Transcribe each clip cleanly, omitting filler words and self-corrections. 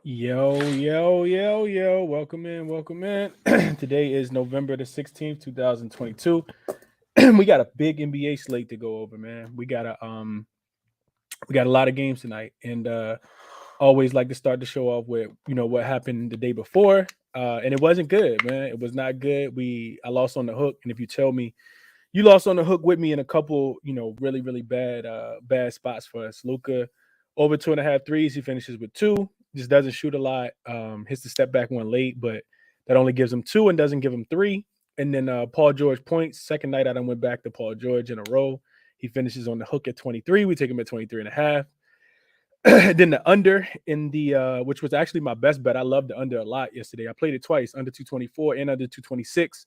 Yo, yo, yo, yo. Welcome in, welcome in. Today is November the 16th, 2022. We got a big NBA slate to go over, man. We got a lot of games tonight. And always like to start the show off with, what happened the day before. And it wasn't good, man. It was not good. I lost on the hook. And if you tell me you lost on the hook with me in a couple, really, really bad spots for us. Luca over 2.5 threes. He finishes with two. Just doesn't shoot a lot. Hits the step back one late, but that only gives him two and doesn't give him three. And then Paul George points. Second night I done went back to Paul George in a row. He finishes on the hook at 23. We take him at 23 and a half. Then the under in the which was actually my best bet. I loved the under a lot yesterday. I played it twice, under 224 and under 226.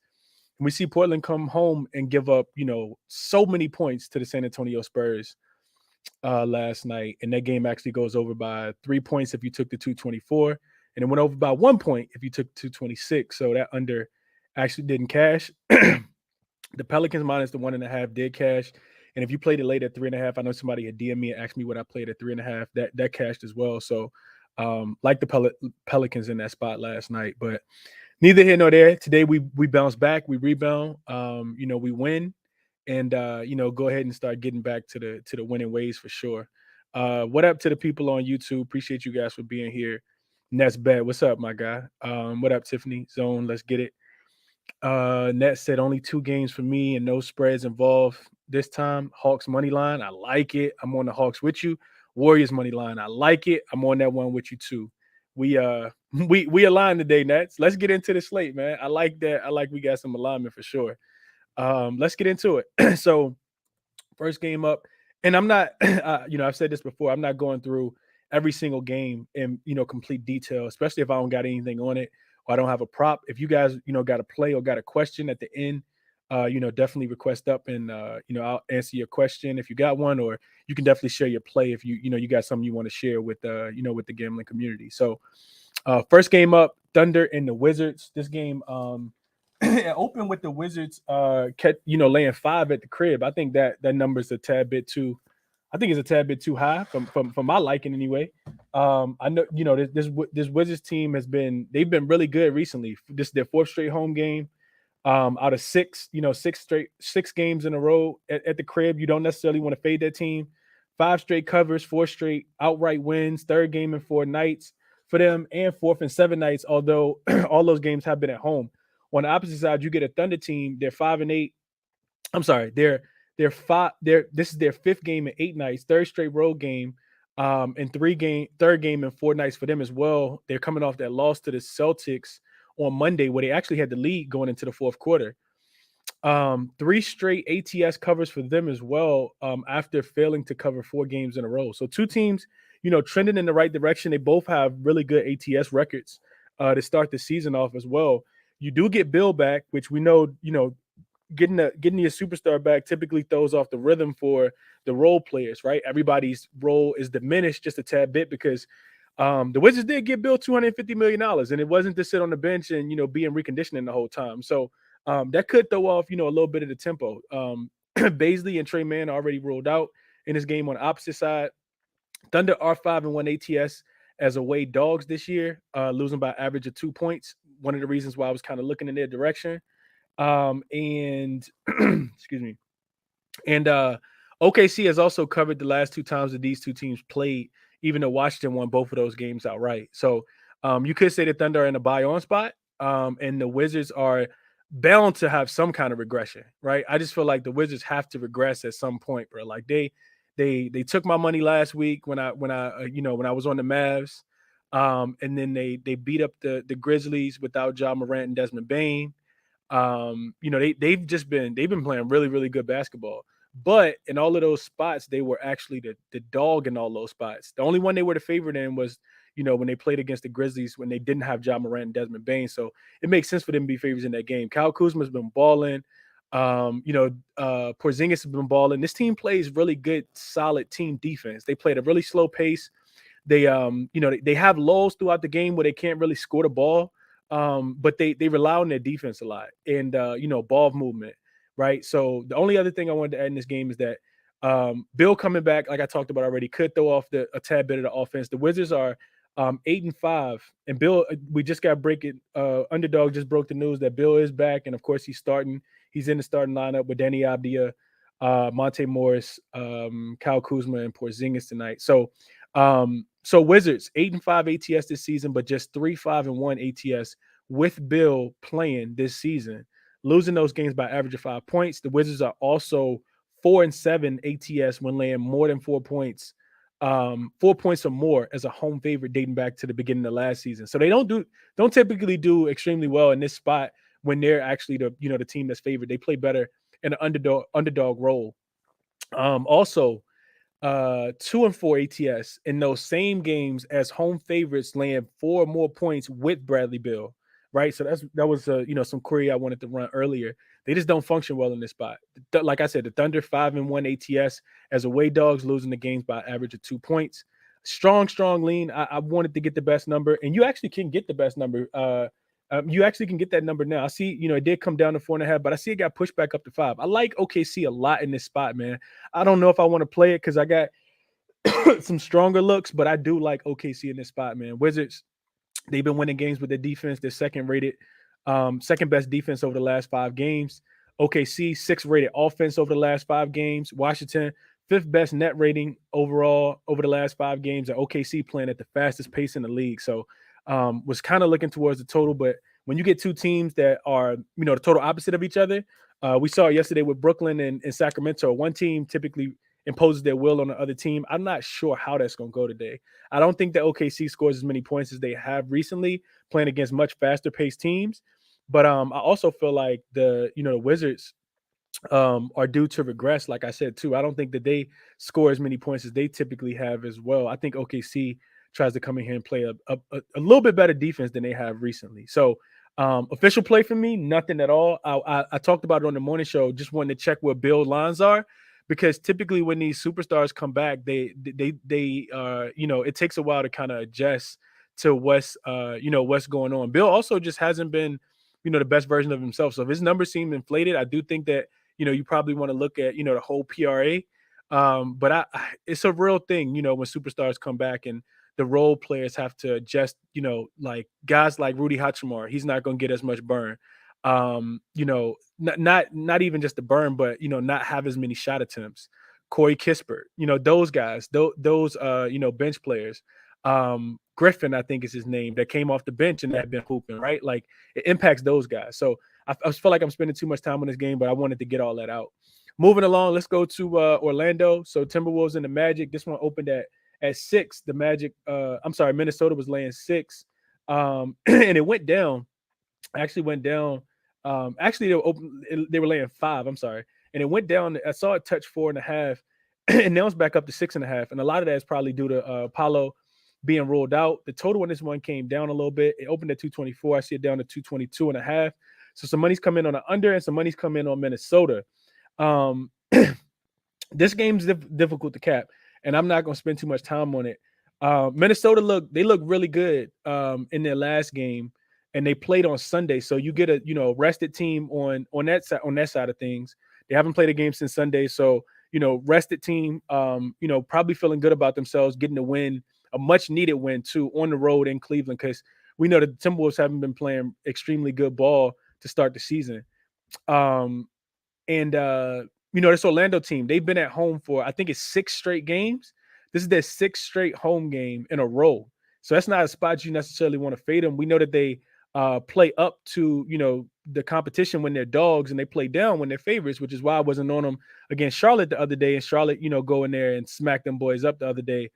And we see Portland come home and give up, so many points to the San Antonio Spurs last night. And that game actually goes over by 3 points if you took the 224, and it went over by 1 point if you took 226. So that under actually didn't cash. The Pelicans minus the 1.5 did cash. And if you played it late at 3.5, I know somebody had DM me and asked me what I played at 3.5. That cashed as well. So like the Pelicans in that spot last night. But neither here nor there. Today we bounce back, we rebound, we win, and go ahead and start getting back to the winning ways for sure. What up to the people on YouTube? Appreciate you guys for being here. Nets bet, what's up, my guy? What up, Tiffany? Zone, let's get it. Net said only 2 games for me and no spreads involved this time. Hawks money line, I like it. I'm on the Hawks with you. Warriors money line, I like it. I'm on that one with you too. We we aligned today, Nets. Let's get into the slate, man. I like that. I like we got some alignment for sure. Let's get into it. So first game up, and I'm not, I've said this before. I'm not going through every single game in complete detail, especially if I don't got anything on it or I don't have a prop. If you guys got a play or got a question at the end, definitely request up and I'll answer your question if you got one, or you can definitely share your play if you got something you want to share with with the gambling community. So first game up, Thunder and the Wizards. This game it opened with the Wizards laying 5 at the crib. I think that number is a tad bit too. I think it's a tad bit too high from my liking anyway. I know this Wizards team they've been really good recently. This is their 4th straight home game. Out of 6 games in a row at the crib. You don't necessarily want to fade that team. 5 straight covers, 4 straight outright wins, 3rd game in 4 nights for them, and 4th and 7 nights, although all those games have been at home. On the opposite side, you get a Thunder team, they're 5-8. I'm sorry, this is their 5th game in 8 nights, 3rd straight road game, and 3rd game in 4 nights for them as well. They're coming off that loss to the Celtics on Monday, where they actually had the lead going into the 4th quarter. 3 straight ATS covers for them as well, after failing to cover 4 games in a row. So 2 teams, trending in the right direction. They both have really good ATS records to start the season off as well. You do get Bill back, which we know, getting your superstar back typically throws off the rhythm for the role players, right? Everybody's role is diminished just a tad bit because the Wizards did get Bill $250 million, and it wasn't to sit on the bench and be in reconditioning the whole time. So that could throw off a little bit of the tempo. Baisley and Trey Mann already ruled out in this game. On the opposite side, Thunder are 5-1 ATS as away dogs this year, losing by average of 2 points. One of the reasons why I was kind of looking in their direction. And excuse me. And OKC has also covered the last 2 times that these 2 teams played, even though Washington won both of those games outright. So you could say the Thunder are in a buy-on spot, and the Wizards are bound to have some kind of regression, right? I just feel like the Wizards have to regress at some point, bro. Like they took my money last week when I when I was on the Mavs, and then they beat up the Grizzlies without Ja Morant and Desmond Bane. They've been playing really, really good basketball. But in all of those spots, they were actually the dog in all those spots. The only one they were the favorite in was, when they played against the Grizzlies when they didn't have Ja Morant and Desmond Bane. So it makes sense for them to be favorites in that game. Kyle Kuzma's been balling. Porzingis has been balling. This team plays really good, solid team defense. They played a really slow pace. They they have lulls throughout the game where they can't really score the ball. But they rely on their defense a lot and ball movement, right? So the only other thing I wanted to add in this game is that Bill coming back, like I talked about already, could throw off a tad bit of the offense. The Wizards are 8-5. And Bill, we just got breaking. Underdog just broke the news that Bill is back, and of course he's starting. He's in the starting lineup with Danny Abdia, Monte Morris, Kyle Kuzma, and Porzingis tonight. So Wizards 8-5 ATS this season, but just 3-5-1 ATS with Bill playing this season, losing those games by average of 5 points. The Wizards are also 4-7 ATS when laying more than 4 points, 4 points or more as a home favorite dating back to the beginning of last season. So they don't typically do extremely well in this spot when they're actually the team that's favored. They play better in an underdog role. Also, 2-4 ATS in those same games as home favorites, laying 4 more points with Bradley Beal, right? So that was some query I wanted to run earlier. They just don't function well in this spot. Like I said, the Thunder 5-1 ATS as away dogs, losing the games by average of 2 points. Strong lean. I wanted to get the best number, and you actually can get the best number. You actually can get that number now. I see, it did come down to 4.5, but I see it got pushed back up to 5. I like OKC a lot in this spot, man. I don't know if I want to play it because I got some stronger looks, but I do like OKC in this spot, man. Wizards, they've been winning games with their defense. They're second best defense over the last 5 games. OKC, 6th rated offense over the last 5 games. Washington, 5th best net rating overall over the last 5 games. And OKC playing at the fastest pace in the league. So was kind of looking towards the total, but when you get two teams that are, the total opposite of each other, we saw it yesterday with Brooklyn and Sacramento. One team typically imposes their will on the other team. I'm not sure how that's going to go today. I don't think that OKC scores as many points as they have recently, playing against much faster paced teams. But I also feel like the Wizards are due to regress. Like I said, too, I don't think that they score as many points as they typically have as well. I think OKC tries to come in here and play a little bit better defense than they have recently. So official play for me, nothing at all. I talked about it on the morning show, just wanting to check where Bill lines are, because typically when these superstars come back, they it takes a while to kind of adjust to what's going on. Bill also just hasn't been, the best version of himself. So if his numbers seem inflated, I do think that, you probably want to look at, the whole PRA. But it's a real thing, when superstars come back and the role players have to adjust, like guys like Rudy Hachimura, he's not going to get as much burn. Not even just the burn, but, not have as many shot attempts. Corey Kispert, those guys, those bench players. Griffin, I think is his name, that came off the bench and have been hooping, right? Like it impacts those guys. So I feel like I'm spending too much time on this game, but I wanted to get all that out. Moving along, let's go to Orlando. So Timberwolves and the Magic. This one opened at 6. The Magic, Minnesota was laying 6. And it went down. Actually went down. They were laying 5. I'm sorry. And it went down. I saw it touch 4.5. And now it's back up to 6.5. And a lot of that is probably due to Paolo being ruled out. The total on this one came down a little bit. It opened at 224. I see it down to 222.5. So some money's come in on the under and some money's come in on Minnesota. This game's difficult to cap, and I'm not going to spend too much time on it. Minnesota look really good in their last game, and they played on Sunday. So you get a rested team on that side of things. They haven't played a game since Sunday, so rested team, probably feeling good about themselves, getting a win, a much needed win too on the road in Cleveland, because we know that the Timberwolves haven't been playing extremely good ball to start the season. This Orlando team, they've been at home for, I think it's 6 straight games. This is their 6th straight home game in a row. So that's not a spot you necessarily want to fade them. We know that they play up to, the competition when they're dogs, and they play down when they're favorites, which is why I wasn't on them against Charlotte the other day. And Charlotte, go in there and smack them boys up the other day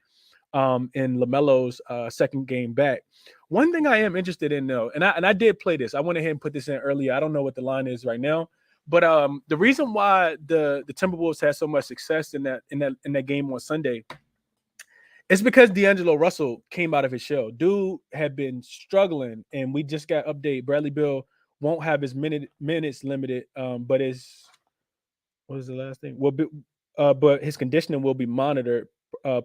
in LaMelo's second game back. One thing I am interested in, though, and I did play this. I went ahead and put this in earlier. I don't know what the line is right now. But the reason why the Timberwolves had so much success in that game on Sunday is because D'Angelo Russell came out of his shell. Dude had been struggling, and we just got update. Bradley Beal won't have his minutes limited, but what was the last thing? But his conditioning will be monitored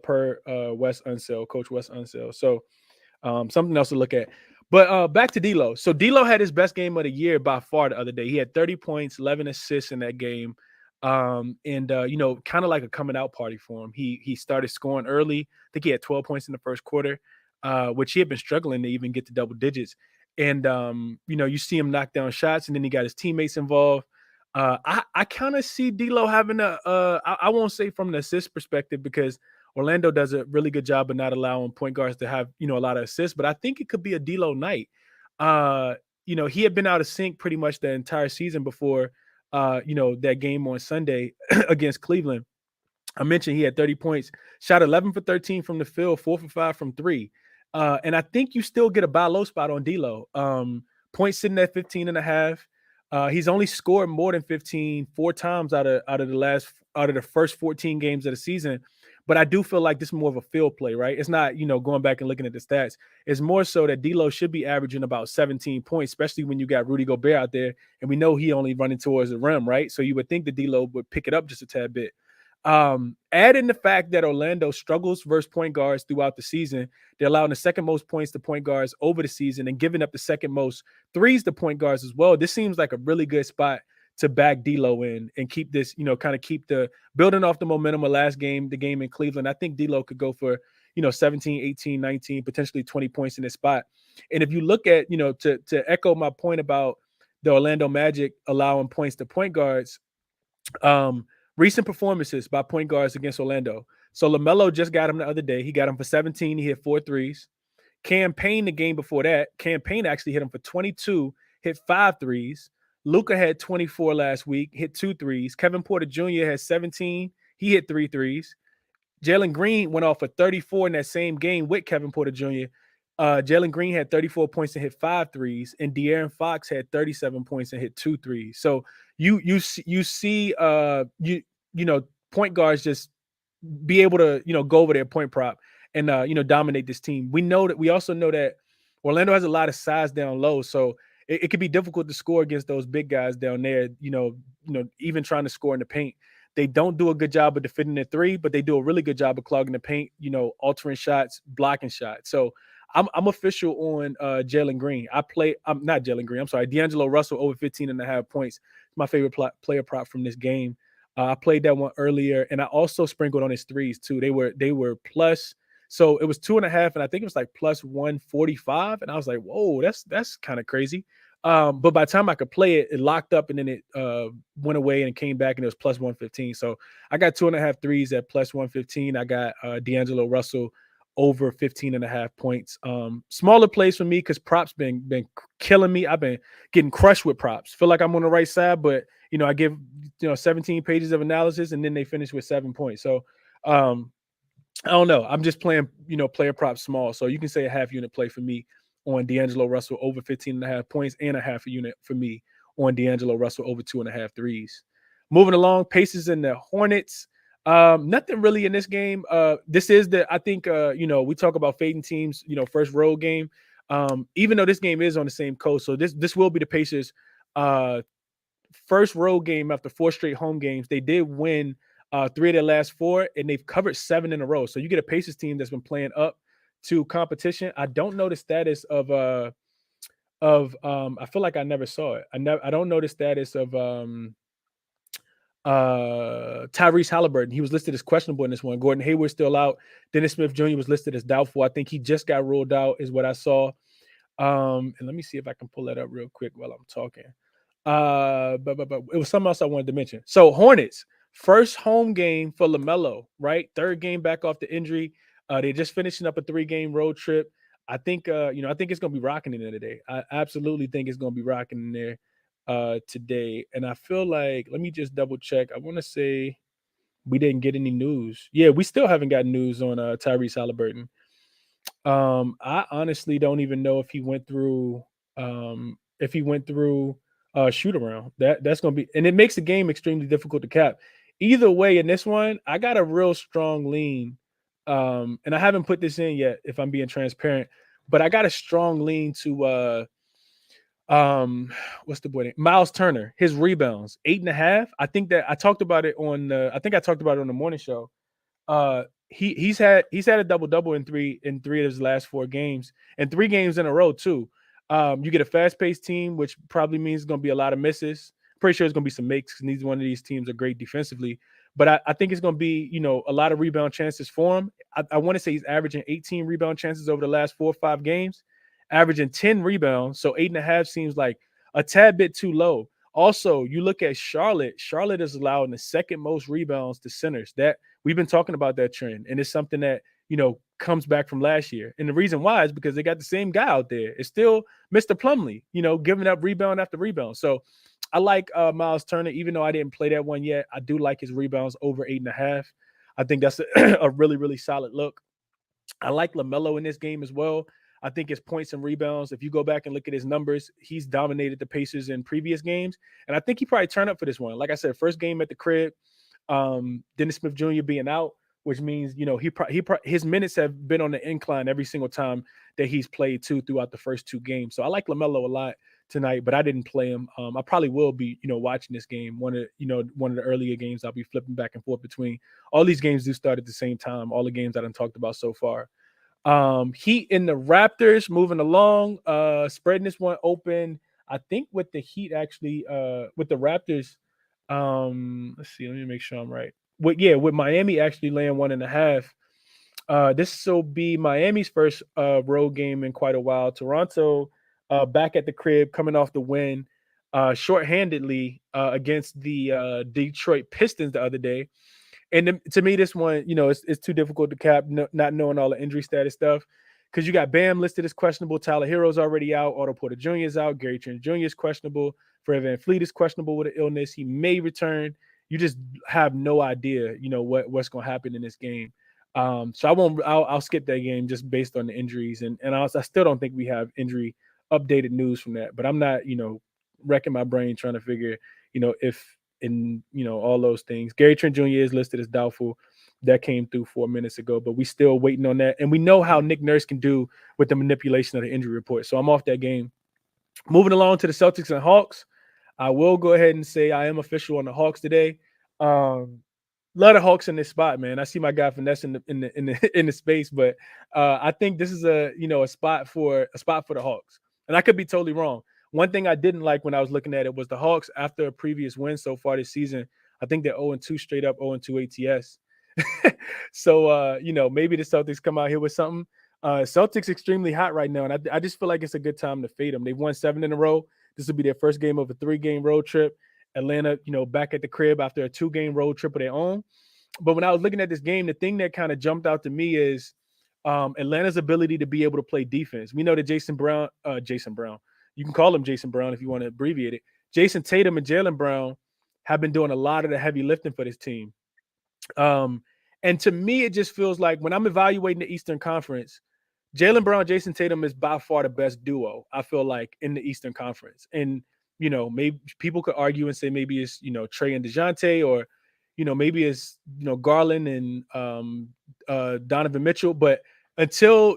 per Coach Wes Unseld. So something else to look at. But back to D'Lo. So D'Lo had his best game of the year by far the other day. He had 30 points, 11 assists in that game. Kind of like a coming out party for him. He started scoring early. I think he had 12 points in the first quarter. which he had been struggling to even get to double digits. And you see him knock down shots, and then he got his teammates involved. I kind of see D'Lo having I won't say from an assist perspective, because Orlando does a really good job of not allowing point guards to have a lot of assists, but I think it could be a D'Lo night. Uh, he had been out of sync pretty much the entire season before that game on Sunday against Cleveland. I mentioned he had 30 points, shot 11 for 13 from the field, 4 for 5 from three. And I think you still get a buy low spot on D'Lo. Points sitting at 15 and a half. He's only scored more than 15 four times out of the first 14 games of the season. But I do feel like this is more of a field play, right? It's not, going back and looking at the stats. It's more so that D'Lo should be averaging about 17 points, especially when you got Rudy Gobert out there, and we know he only running towards the rim, right? So you would think that D'Lo would pick it up just a tad bit. Add in the fact that Orlando struggles versus point guards throughout the season. They're allowing the second most points to point guards over the season and giving up the second most threes to point guards as well. This seems like a really good spot to back D'Lo in and keep this, kind of keep the building off the momentum of last game, the game in Cleveland. I think D'Lo could go for, 17, 18, 19, potentially 20 points in this spot. And if you look at, to echo my point about the Orlando Magic allowing points to point guards, recent performances by point guards against Orlando. So LaMelo just got him the other day. He got him for 17. He hit 4 threes. Cam Payne, the game before that, Cam Payne actually hit him for 22, hit 5 threes. Luka had 24 last week, hit 2 threes. Kevin Porter Jr. had 17. He hit 3 threes. Jalen Green went off for 34 in that same game with Kevin Porter Jr. Jalen Green had 34 points and hit 5 threes, and De'Aaron Fox had 37 points and hit 2 threes. So you see point guards just be able to go over their point prop and dominate this team. We also know that Orlando has a lot of size down low, so it could be difficult to score against those big guys down there. Even trying to score in the paint. They don't do a good job of defending the three, but they do a really good job of clogging the paint, altering shots, blocking shots. So I'm official on Jalen Green. I'm not Jalen Green. I'm sorry. D'Angelo Russell over 15 and a half points. My favorite player prop from this game. I played that one earlier, and I also sprinkled on his threes too. They were plus. So it was 2.5, and I think it was like plus 145. And I was like, whoa, that's kind of crazy. But by the time I could play it, it locked up, and then it went away and came back, and it was plus 115. So I got 2.5 threes at plus 115. I got D'Angelo Russell over 15 and a half points. Smaller plays for me because props been killing me. I've been getting crushed with props. Feel like I'm on the right side, but I give 17 pages of analysis, and then they finish with 7 points. So I don't know. I'm just playing player props small. So you can say a half unit play for me on D'Angelo Russell over 15 and a half points, and a half a unit for me on D'Angelo Russell over 2.5 threes. Moving along, Pacers and the Hornets. Nothing really in this game. This is I think we talk about fading teams, first road game. Even though this game is on the same coast, so this will be the Pacers' first road game after 4 straight home games. They did win 3 of their last 4, and they've covered 7 in a row. So you get a Pacers team that's been playing up to competition. I don't know the status of I feel like I never saw it. I don't know the status of Tyrese Halliburton. He was listed as questionable in this one. Gordon Hayward's still out. Dennis Smith Jr. was listed as doubtful. I think he just got ruled out, is what I saw. And let me see if I can pull that up real quick while I'm talking. But it was something else I wanted to mention. So Hornets, first home game for LaMelo, right? 3rd game back off the injury. They're just finishing up a 3-game road trip. I think I think it's gonna be rocking in there today. I absolutely think it's gonna be rocking in there today. And I feel like, let me just double check. I want to say we didn't get any news. Yeah, we still haven't got news on Tyrese Halliburton. I honestly don't even know if he went through shoot around. That's gonna be, and it makes the game extremely difficult to cap. Either way, in this one, I got a real strong lean. And I haven't put this in yet, if I'm being transparent, but I got a strong lean to what's the boy name? Miles Turner, his rebounds, 8.5. I think that I talked about it on the morning show. He's had a double-double in three of his last 4 games, and 3 games in a row too. You get a fast-paced team, which probably means it's gonna be a lot of misses. Pretty sure it's gonna be some makes, because neither one of these teams are great defensively. But I think it's gonna be, a lot of rebound chances for him. I want to say he's averaging 18 rebound chances over the last 4 or 5 games, averaging 10 rebounds. So 8.5 seems like a tad bit too low. Also, you look at Charlotte. Charlotte is allowing the second most rebounds to centers. That we've been talking about that trend, and it's something that comes back from last year. And the reason why is because they got the same guy out there. It's still Mr. Plumlee, giving up rebound after rebound. So I like Miles Turner, even though I didn't play that one yet. I do like his rebounds over 8.5. I think that's a really, really solid look. I like LaMelo in this game as well. I think his points and rebounds, if you go back and look at his numbers, he's dominated the Pacers in previous games. And I think he probably turned up for this one. Like I said, first game at the crib, Dennis Smith Jr. being out, which means, his minutes have been on the incline every single time that he's played throughout the first 2 games. So I like LaMelo a lot tonight, but I didn't play him. I probably will be, watching this game. One of the earlier games I'll be flipping back and forth between. All these games do start at the same time. All the games that I've talked about so far. Heat in the Raptors moving along, spreading this one open. I think with the Heat actually, with the Raptors. Let's see. Let me make sure I'm right. With Miami actually laying 1.5. This will be Miami's first road game in quite a while. Toronto back at the crib, coming off the win, shorthandedly against the Detroit Pistons the other day. And to me, this one, it's too difficult to cap, not knowing all the injury status stuff. Because you got Bam listed as questionable. Tyler Hero's already out. Otto Porter Jr. is out. Gary Trent Jr. is questionable. Fred VanVleet is questionable with an illness. He may return. You just have no idea, what's going to happen in this game. So I'll skip that game just based on the injuries. And I still don't think we have injury updated news from that. But I'm not, wrecking my brain trying to figure, if in, all those things. Gary Trent Jr. is listed as doubtful. That came through 4 minutes ago, but we still waiting on that. And we know how Nick Nurse can do with the manipulation of the injury report. So I'm off that game. Moving along to the Celtics and Hawks. I will go ahead and say I am official on the Hawks today. Love the Hawks in this spot, man. I see my guy Finesse in the space, but I think this is a spot for the Hawks. And I could be totally wrong. One thing I didn't like when I was looking at it was the Hawks after a previous win so far this season. I think they're 0-2 straight up, 0-2 ATS. So maybe the Celtics come out here with something. Celtics extremely hot right now, and I just feel like it's a good time to fade them. They've won 7 in a row. This will be their first game of a 3-game road trip. Atlanta, back at the crib after a 2-game road trip of their own. But when I was looking at this game, the thing that kind of jumped out to me is Atlanta's ability to be able to play defense. We know that Jason Brown, you can call him Jason Brown if you want to abbreviate it. Jason Tatum and Jaylen Brown have been doing a lot of the heavy lifting for this team. And to me, it just feels like when I'm evaluating the Eastern Conference, Jaylen Brown, Jason Tatum is by far the best duo, I feel like, in the Eastern Conference. And, maybe people could argue and say maybe it's, Trey and DeJounte, or, maybe it's, Garland and Donovan Mitchell. But until,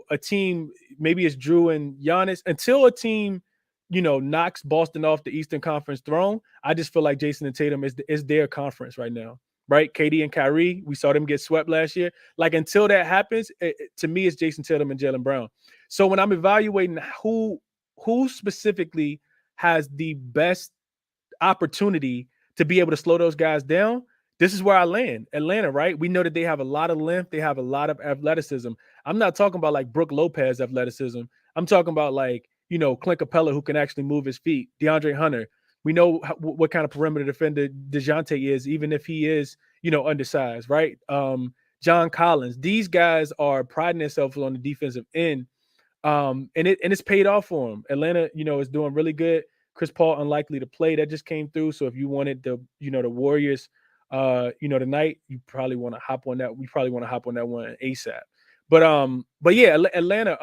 a team, maybe it's Drew and Giannis, until a team, knocks Boston off the Eastern Conference throne, I just feel like Jason and Tatum is their conference right now. Right, KD and Kyrie, we saw them get swept last year. Like, until that happens, to me, it's Jason Tatum and Jaylen Brown. So when I'm evaluating who specifically has the best opportunity to be able to slow those guys down, this is where I land. Atlanta, right? We know that they have a lot of length. They have a lot of athleticism. I'm not talking about like Brook Lopez athleticism. I'm talking about like, Clint Capella, who can actually move his feet. DeAndre Hunter. We know what kind of perimeter defender DeJounte is, even if he is, undersized, right? John Collins. These guys are priding themselves on the defensive end, and it's paid off for them. Atlanta, is doing really good. Chris Paul unlikely to play. That just came through. So if you wanted the Warriors, tonight, you probably want to hop on that. We probably want to hop on that one ASAP. But yeah, Atlanta.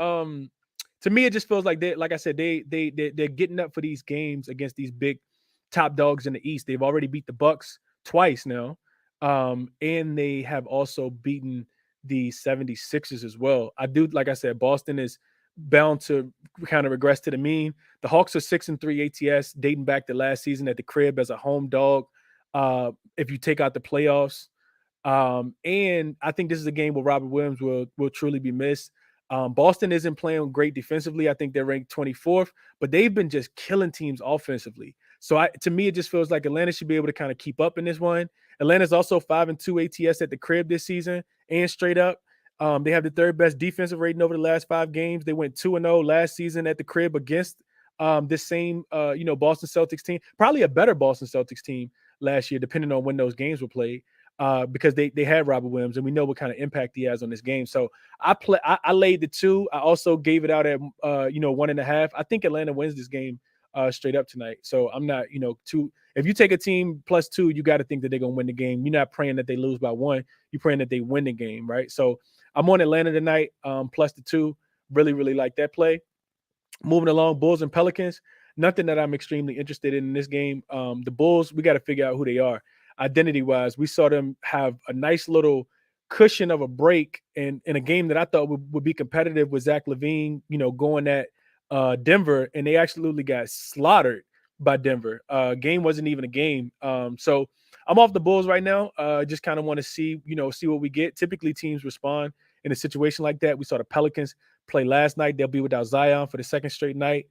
To me, it just feels like they're getting up for these games against these big top dogs in the East. They've already beat the Bucks twice now, and they have also beaten the 76ers as well. Like I said, Boston is bound to kind of regress to the mean. The Hawks are 6-3 ATS, dating back to last season at the crib as a home dog. If you take out the playoffs, and I think this is a game where Robert Williams will truly be missed. Boston isn't playing great defensively. I think they're ranked 24th, but they've been just killing teams offensively. So to me, it just feels like Atlanta should be able to kind of keep up in this one. Atlanta's also 5-2 ATS at the crib this season and straight up. They have the third best defensive rating over the last 5 games. They went 2-0 last season at the crib against this same Boston Celtics team, probably a better Boston Celtics team last year, depending on when those games were played. Because they had Robert Williams, and we know what kind of impact he has on this game. So I laid the 2. I also gave it out at 1.5. I think Atlanta wins this game straight up tonight. So I'm not too. If you take a team +2, you got to think that they're gonna win the game. You're not praying that they lose by 1. You're praying that they win the game, right? So I'm on Atlanta tonight, +2. Really, really like that play. Moving along, Bulls and Pelicans. Nothing that I'm extremely interested in this game. The Bulls, we got to figure out who they are. Identity-wise, we saw them have a nice little cushion of a break in a game that I thought would be competitive with Zach LaVine, going at Denver, and they absolutely got slaughtered by Denver. Game wasn't even a game. So I'm off the Bulls right now. Just kind of want to see what we get. Typically, teams respond in a situation like that. We saw the Pelicans play last night. They'll be without Zion for the second straight night.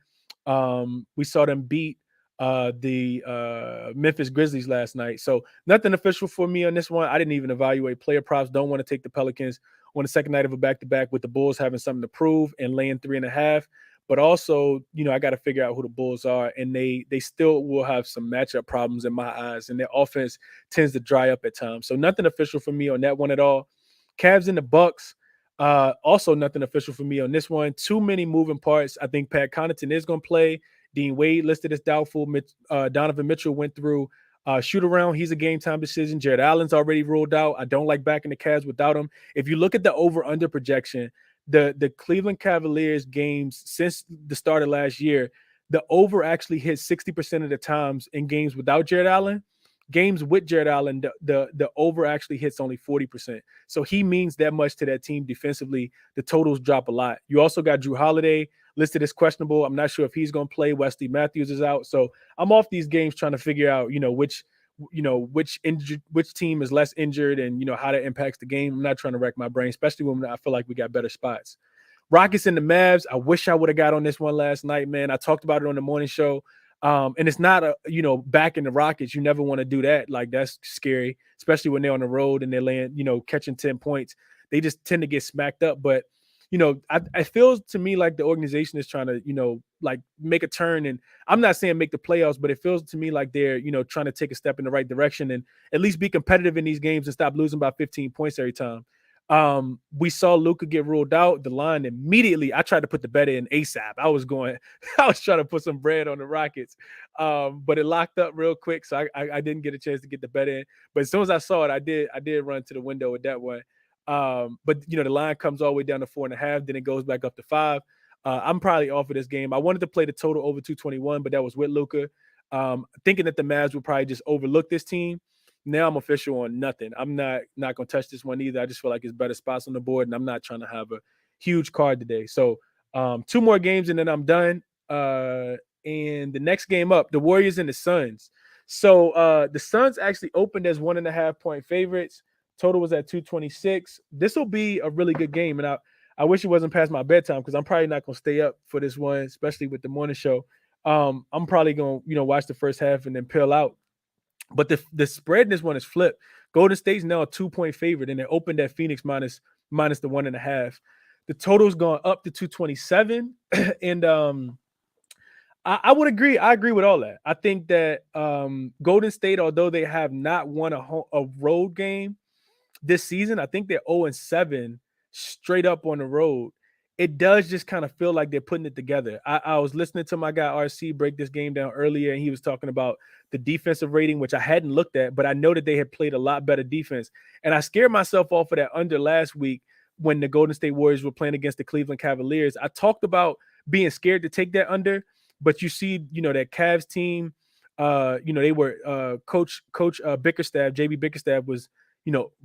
We saw them beat the Memphis Grizzlies last night. So nothing official for me on this one. I didn't even evaluate player props. Don't want to take the Pelicans on the second night of a back-to-back with the Bulls having something to prove and laying 3.5. But also, I got to figure out who the Bulls are, and they still will have some matchup problems in my eyes, and their offense tends to dry up at times. So nothing official for me on that one at all. Cavs and the Bucks, also nothing official for me on this one. Too many moving parts. I think Pat Connaughton is going to play. Dean Wade listed as doubtful. Donovan Mitchell went through shoot around. He's a game time decision. Jared Allen's already ruled out. I don't like backing the Cavs without him. If you look at the over-under projection, the Cleveland Cavaliers games since the start of last year, the over actually hits 60% of the times in games without Jared Allen. Games with Jared Allen, the over actually hits only 40%. So he means that much to that team defensively. The totals drop a lot. You also got Drew Holiday listed as questionable. I'm not sure if he's going to play. Wesley Matthews is out. So I'm off these games trying to figure out, which team is less injured and, how that impacts the game. I'm not trying to wreck my brain, especially when I feel like we got better spots. Rockets and the Mavs. I wish I would have got on this one last night, man. I talked about it on the morning show. And it's not back in the Rockets. You never want to do that. Like, that's scary, especially when they're on the road and they're laying, catching 10 points. They just tend to get smacked up. But, it feels to me like the organization is trying to, like make a turn. And I'm not saying make the playoffs, but it feels to me like they're, trying to take a step in the right direction and at least be competitive in these games and stop losing by 15 points every time. We saw Luka get ruled out. The line immediately, I tried to put the bet in ASAP. I was trying to put some bread on the Rockets, but it locked up real quick, so I didn't get a chance to get the bet in. But as soon as I saw it, I did run to the window with that one. But the line comes all the way down to 4.5, then it goes back up to 5. I'm probably off of this game. I wanted to play the total over 221, but that was with Luka. Thinking that the Mavs would probably just overlook this team. Now I'm official on nothing. I'm not going to touch this one either. I just feel like it's better spots on the board, and I'm not trying to have a huge card today. So 2 more games, and then I'm done. And the next game up, the Warriors and the Suns. So the Suns actually opened as 1.5-point favorites. Total was at 226. This will be a really good game, and I wish it wasn't past my bedtime because I'm probably not going to stay up for this one, especially with the morning show. I'm probably going to watch the first half and then peel out. But the spread in this one is flipped. Golden State's now a 2-point favorite, and it opened at Phoenix minus the 1.5. The total's gone up to 227, and I would agree. I agree with all that. I think that Golden State, although they have not won a road game this season, I think they're 0-7 straight up on the road. It does just kind of feel like they're putting it together. I was listening to my guy RC break this game down earlier, and he was talking about the defensive rating, which I hadn't looked at, but I know that they had played a lot better defense. And I scared myself off of that under last week when the Golden State Warriors were playing against the Cleveland Cavaliers. I talked about being scared to take that under, but you see, that Cavs team, they were Coach Bickerstaff, JB Bickerstaff was,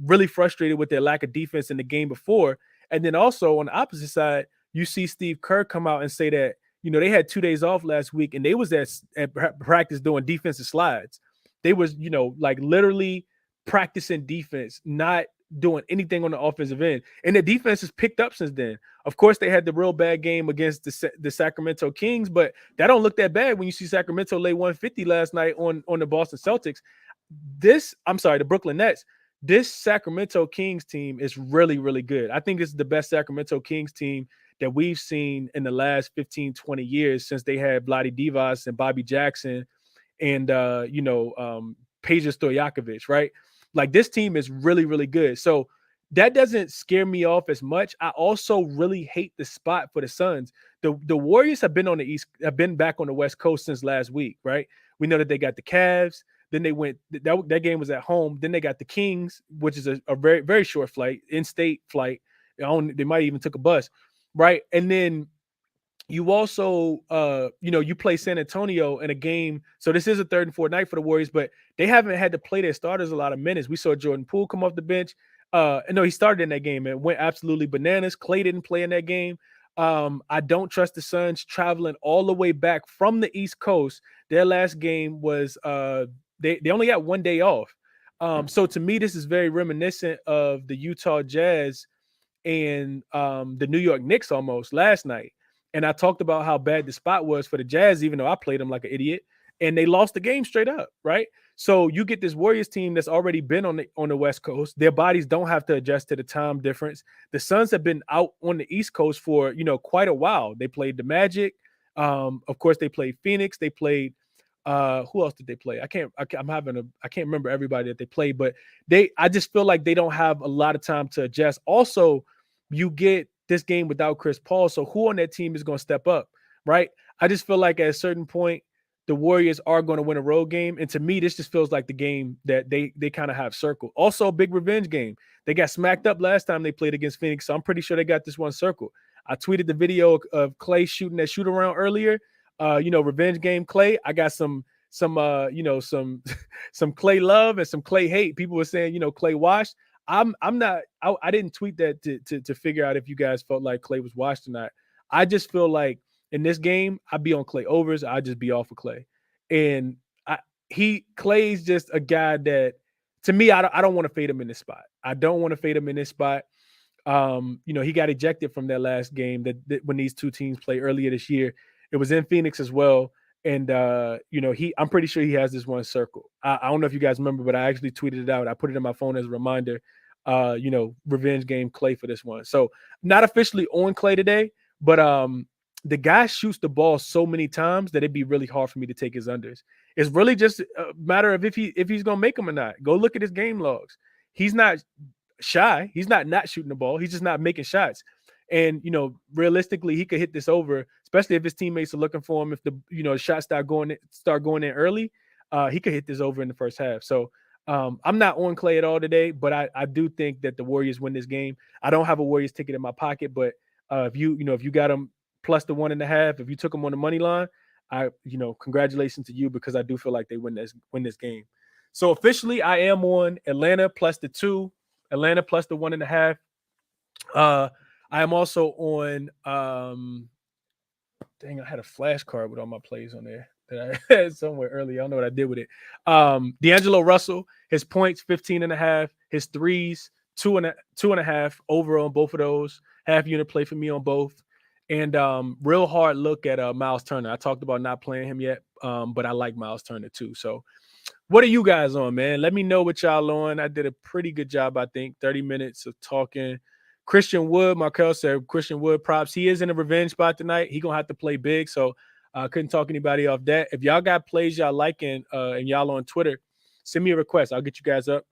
really frustrated with their lack of defense in the game before. And then also on the opposite side, you see Steve Kerr come out and say that, they had 2 days off last week and they was at practice doing defensive slides. They was, like literally practicing defense, not doing anything on the offensive end. And the defense has picked up since then. Of course, they had the real bad game against the Sacramento Kings, but that don't look that bad when you see Sacramento lay 150 last night on the Boston Celtics. The Brooklyn Nets. this Sacramento Kings team is really, really good. I think this is the best Sacramento Kings team that we've seen in the last 15, 20 years since they had Vlade Divac and Bobby Jackson and Peja Stojakovic, right? Like this team is really, really good. So that doesn't scare me off as much. I also really hate the spot for the Suns. The Warriors have been on the East, have been back on the West Coast since last week, right? We know that they got the Cavs. Then they went that game was at home. Then they got the Kings, which is a very, very short flight, in-state flight. They might even took a bus, right? And then you also you play San Antonio in a game. So this is a third and fourth night for the Warriors, but they haven't had to play their starters a lot of minutes. We saw Jordan Poole come off the bench. No, he started in that game and went absolutely bananas. Clay didn't play in that game. I don't trust the Suns traveling all the way back from the East Coast. Their last game was they only got 1 day off. So to me, this is very reminiscent of the Utah Jazz and the New York Knicks almost last night. And I talked about how bad the spot was for the Jazz, even though I played them like an idiot, and they lost the game straight up, right? So you get this Warriors team that's already been on the West Coast. Their bodies don't have to adjust to the time difference. The Suns have been out on the East Coast for quite a while. They played the Magic. Of course, they played Phoenix. They played who else did they play? I can't remember everybody that they played, but I just feel like they don't have a lot of time to adjust. Also, you get this game without Chris Paul. So who on that team is going to step up, right? I just feel like at a certain point, the Warriors are going to win a road game. And to me, this just feels like the game that they kind of have circled. Also, a big revenge game. They got smacked up last time they played against Phoenix, so I'm pretty sure they got this one circled. I tweeted the video of Clay shooting that shoot around earlier. Revenge game Clay. I got some some Clay love and some Clay hate. People were saying, Clay washed. I'm not. I didn't tweet that to figure out if you guys felt like Clay was washed or not. I just feel like in this game, I'd be on Clay overs. I'd just be off of Clay, and Clay's just a guy that to me I don't want to fade him in this spot. I don't want to fade him in this spot. He got ejected from that last game that when these two teams play earlier this year. It was in Phoenix as well. And, I'm pretty sure he has this one circle. I don't know if you guys remember, but I actually tweeted it out. I put it in my phone as a reminder, revenge game Clay for this one. So not officially on Clay today, but the guy shoots the ball so many times that it'd be really hard for me to take his unders. It's really just a matter of if he's going to make them or not. Go look at his game logs. He's not shy. He's not shooting the ball. He's just not making shots. And, realistically, he could hit this over, especially if his teammates are looking for him. If the shots start going in early, he could hit this over in the first half. So I'm not on Clay at all today, but I do think that the Warriors win this game. I don't have a Warriors ticket in my pocket, but if you got them plus the 1.5, if you took them on the money line, congratulations to you, because I do feel like they win this game. So officially, I am on Atlanta plus the 2, Atlanta plus the 1.5. I am also on I had a flashcard with all my plays on there that I had somewhere earlier. I don't know what I did with it. D'Angelo Russell, his points 15.5, his threes 2.5 over on both of those. Half unit play for me on both. And real hard look at Miles Turner. I talked about not playing him yet, but I like Miles Turner too. So what are you guys on, man? Let me know what y'all on. I did a pretty good job, I think. 30 minutes of talking. Christian Wood, Markel said Christian Wood props. He is in a revenge spot tonight. He going to have to play big, so I couldn't talk anybody off that. If y'all got plays y'all liking and y'all on Twitter, send me a request. I'll get you guys up.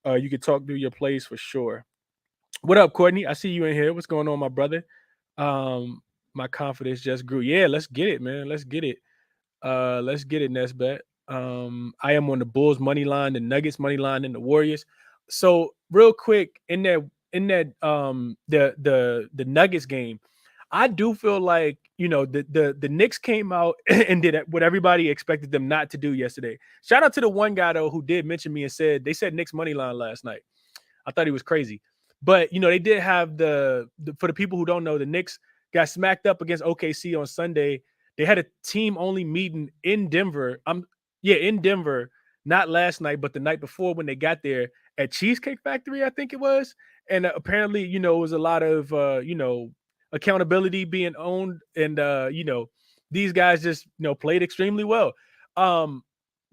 You can talk through your plays for sure. What up, Courtney? I see you in here. What's going on, my brother? My confidence just grew. Yeah, let's get it, man. Let's get it. Let's get it, Nesbet. I am on the Bulls money line, the Nuggets money line, and the Warriors. So real quick, in that the Nuggets game, I do feel like the Knicks came out and did what everybody expected them not to do yesterday. Shout out to the one guy though who did mention me and said they said Knicks money line last night. I thought he was crazy, but they did have the for the people who don't know, the Knicks got smacked up against OKC on Sunday. They had a team only meeting in Denver. In Denver, not last night, but the night before when they got there at Cheesecake Factory, I think it was. And apparently, it was a lot of, accountability being owned. And, these guys just, played extremely well.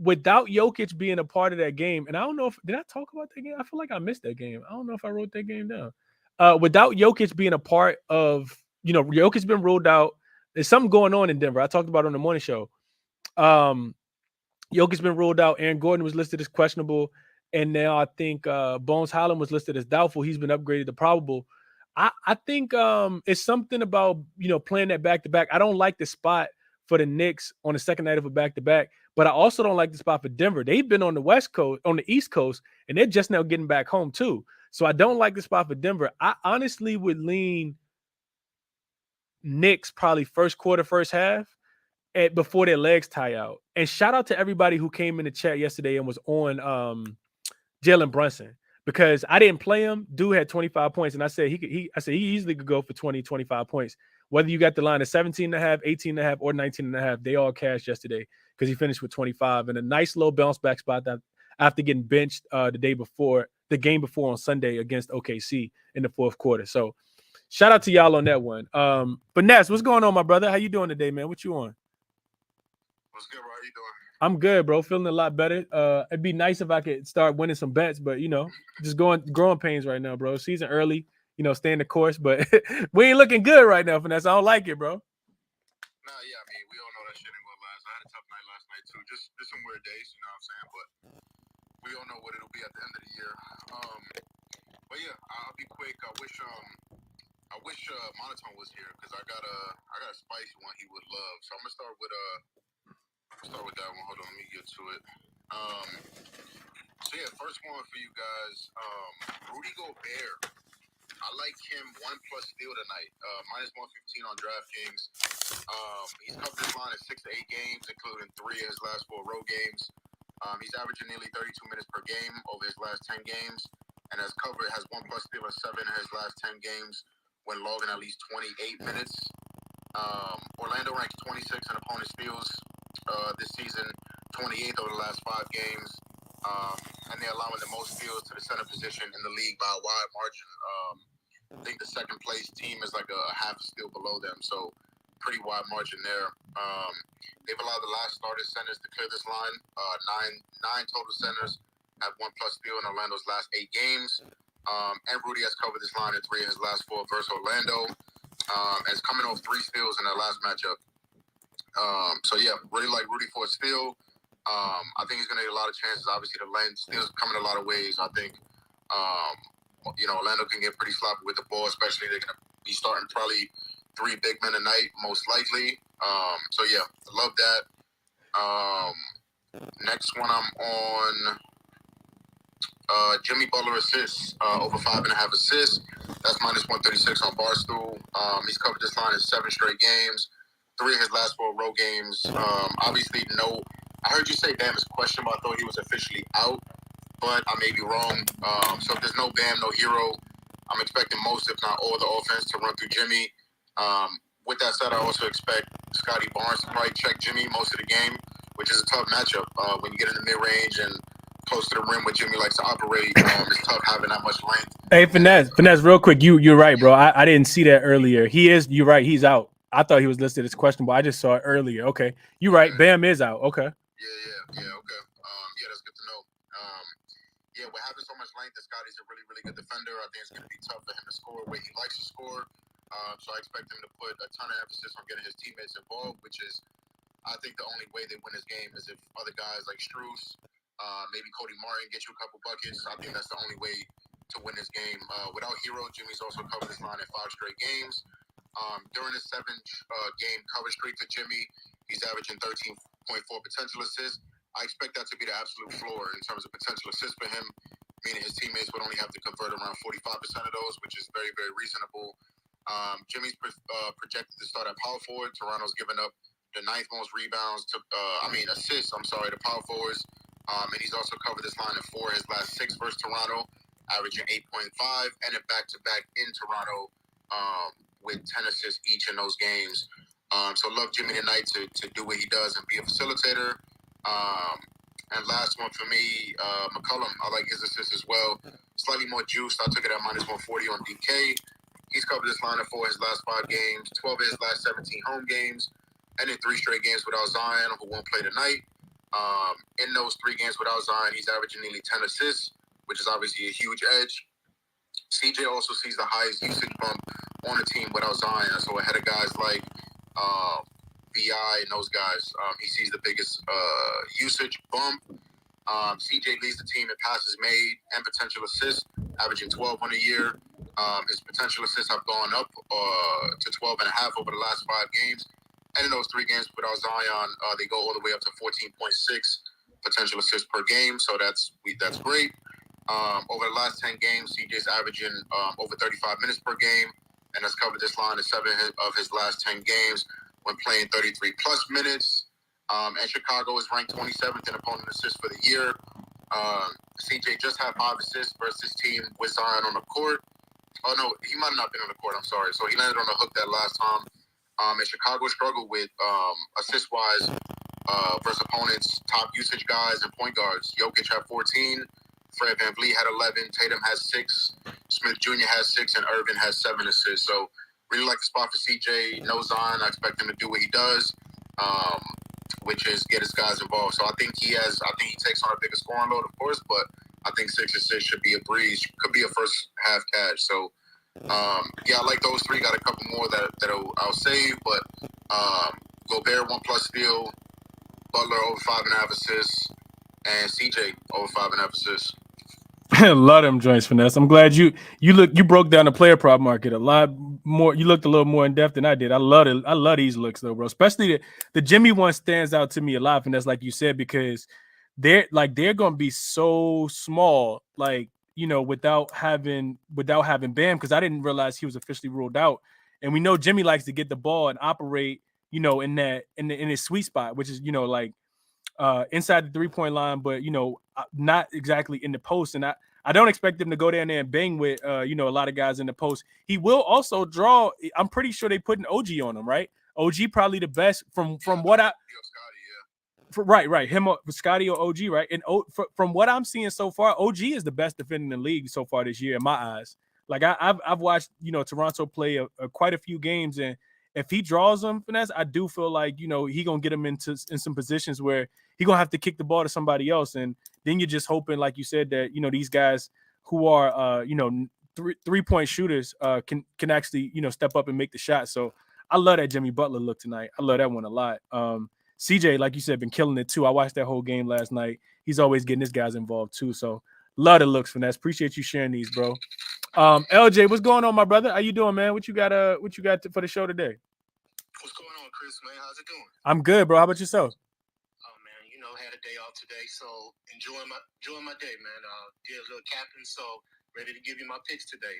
without Jokic being a part of that game, and I don't know if did I talk about that game? I feel like I missed that game. I don't know if I wrote that game down. Without Jokic being a part of, Jokic's been ruled out. There's something going on in Denver. I talked about it on the morning show. Jokic's been ruled out. Aaron Gordon was listed as questionable, and now I think Bones Highland was listed as doubtful. He's been upgraded to probable. I think it's something about playing that back to back. I don't like the spot for the Knicks on the second night of a back to back, but I also don't like the spot for Denver. They've been on the West Coast, on the East Coast, and they're just now getting back home too. So I don't like the spot for Denver. I honestly would lean Knicks probably first quarter, first half, before their legs tie out. And shout out to everybody who came in the chat yesterday and was on Jalen Brunson, because I didn't play him. Dude had 25 points, and I said he easily could go for 20, 25 points. Whether you got the line of 17 and a half, 18 and a half, or 19 and a half, they all cashed yesterday because he finished with 25 and a nice little bounce back spot that after getting benched the game before on Sunday against OKC in the fourth quarter. So shout out to y'all on that one. But Ness, what's going on, my brother? How you doing today, man? What you on? What's good, bro? How you doing? I'm good, bro. Feeling a lot better. It'd be nice if I could start winning some bets, but just growing pains right now, bro. Season early, staying the course, but we ain't looking good right now, Finesse. I don't like it, bro. Nah, yeah, I mean, we all know that shit ain't gonna last. I had a tough night last night too. Just some weird days, you know what I'm saying? But we all know what it'll be at the end of the year. But yeah, I'll be quick. I wish Monotone was here because I got a spicy one he would love. So I'm gonna start with that one. Hold on, let me get to it. So yeah, first one for you guys. Rudy Gobert. I like him 1+ steal tonight. Minus 115 on DraftKings. He's covered this line in 6 to 8 games, including 3 of his last 4 road games. He's averaging nearly 32 minutes per game over his last 10 games, and has 1+ steal in 7 of his last 10 games when logging at least 28 minutes. Orlando ranks 26 in opponent steals this season, 28th over the last 5 games, and they're allowing the most steals to the center position in the league by a wide margin. I think the second place team is like a half steal below them, so pretty wide margin there. They've allowed the last starter centers to clear this line. Nine total centers have 1+ steal in Orlando's last 8 games. And Rudy has covered this line in 3 of his last 4 versus Orlando. And is coming off 3 steals in their last matchup. So yeah, really like Rudy for a steal. I think he's going to get a lot of chances. Obviously, the lane steals come in a lot of ways. I think, Orlando can get pretty sloppy with the ball, especially they're going to be starting probably 3 big men a night, most likely. So yeah, I love that. Next one I'm on. Jimmy Butler assists, over 5.5 assists. That's minus 136 on Barstool. He's covered this line in 7 straight games, 3 of his last 4 road games. Obviously, no. I heard you say Bam is questionable. I thought he was officially out, but I may be wrong. So if there's no Bam, no Hero, I'm expecting most, if not all, the offense to run through Jimmy. With that said, I also expect Scotty Barnes to probably check Jimmy most of the game, which is a tough matchup. When you get in the mid-range and close to the rim where Jimmy likes to operate, it's tough having that much length. Hey, Finesse, real quick. You're right, bro. I didn't see that earlier. You're right. He's out. I thought he was listed as questionable. I just saw it earlier. Okay. You're right. Bam is out. Okay. Yeah, okay. Yeah, that's good to know. Yeah, with having so much length, Scotty's a really, really good defender. I think it's going to be tough for him to score where he likes to score. So I expect him to put a ton of emphasis on getting his teammates involved, which is, I think, the only way they win this game is if other guys like Strus, maybe Cody Martin get you a couple buckets. I think that's the only way to win this game. Without Hero, Jimmy's also covered this line in 5 straight games. During the 7-game cover streak for Jimmy, he's averaging 13.4 potential assists. I expect that to be the absolute floor in terms of potential assists for him, meaning his teammates would only have to convert around 45% of those, which is very, very reasonable. Jimmy's projected to start at power forward. Toronto's given up the 9th most rebounds assists, to power forwards. And he's also covered this line in 4 of his last 6 versus Toronto, averaging 8.5, and a back-to-back in Toronto with 10 assists each in those games. So love Jimmy tonight to do what he does and be a facilitator. And last one for me, McCollum. I like his assists as well. Slightly more juiced. I took it at minus 140 on DK. He's covered this line in 4 of his last 5 games, 12 of his last 17 home games, and in 3 straight games without Zion, who won't play tonight. In those 3 games without Zion, he's averaging nearly 10 assists, which is obviously a huge edge. CJ also sees the highest usage bump on the team without Zion. So ahead of guys like VI and those guys, he sees the biggest usage bump. CJ leads the team in passes made and potential assists, averaging 12 on the year. His potential assists have gone up to 12 and a half over the last 5 games. And in those 3 games without Zion, they go all the way up to 14.6 potential assists per game. So that's great. Over the last 10 games, CJ's averaging over 35 minutes per game, and has covered this line in 7 of his last 10 games when playing 33 plus minutes. And Chicago is ranked 27th in opponent assists for the year. CJ just had 5 assists versus his team with Zion on the court. Oh, no, he might not have been on the court, I'm sorry. So he landed on the hook that last time. And Chicago struggled with assist-wise versus opponents' top usage guys and point guards. Jokic had 14. Fred VanVleet had 11. Tatum has 6. Smith Jr. has 6. And Irvin has 7 assists. So really like the spot for CJ. No Zion. I expect him to do what he does, which is get his guys involved. So I think he takes on a bigger scoring load, of course, but I think 6 assists should be a breeze. Could be a first half cash. So yeah, I like those 3. Got a couple more that I'll save, but Gobert 1+ steal, Butler over 5.5 assists, and CJ over 5.5 assists. Love them joints, Finesse. I'm glad you broke down the player prop market a lot more. You looked a little more in depth than I did. I love it. I love these looks though, bro. Especially the Jimmy one stands out to me a lot, Finesse, like you said, because they're gonna be so small, like, you know, without having Bam, because I didn't realize he was officially ruled out. And we know Jimmy likes to get the ball and operate, you know, in his sweet spot, which is, you know, like inside the 3-point line, but, you know, not exactly in the post. And I don't expect him to go down there and bang with, you know, a lot of guys in the post. He will also draw. I'm pretty sure they put an OG on him, right? OG probably the best from what I. Right. Him, Scotty or OG, right? And from what I'm seeing so far, OG is the best defender in the league so far this year, in my eyes. Like I've watched, you know, Toronto play quite a few games, and if he draws them, Finesse, I do feel like, you know, he gonna get him in some positions where he gonna have to kick the ball to somebody else, and then you're just hoping, like you said, that, you know, these guys who are you know, 3-point shooters can actually, you know, step up and make the shot. So I love that Jimmy Butler look tonight. I love that one a lot. CJ, like you said, been killing it too. I watched that whole game last night. He's always getting his guys involved too. So love the looks, Finesse. Appreciate you sharing these, bro. LJ, what's going on, my brother? How you doing, man? What you got for the show today? What's going on, Chris, man? How's it doing? I'm good, bro. How about yourself? Oh man, you know, had a day off today, so enjoying my day, man. Did a little capping, so ready to give you my picks today.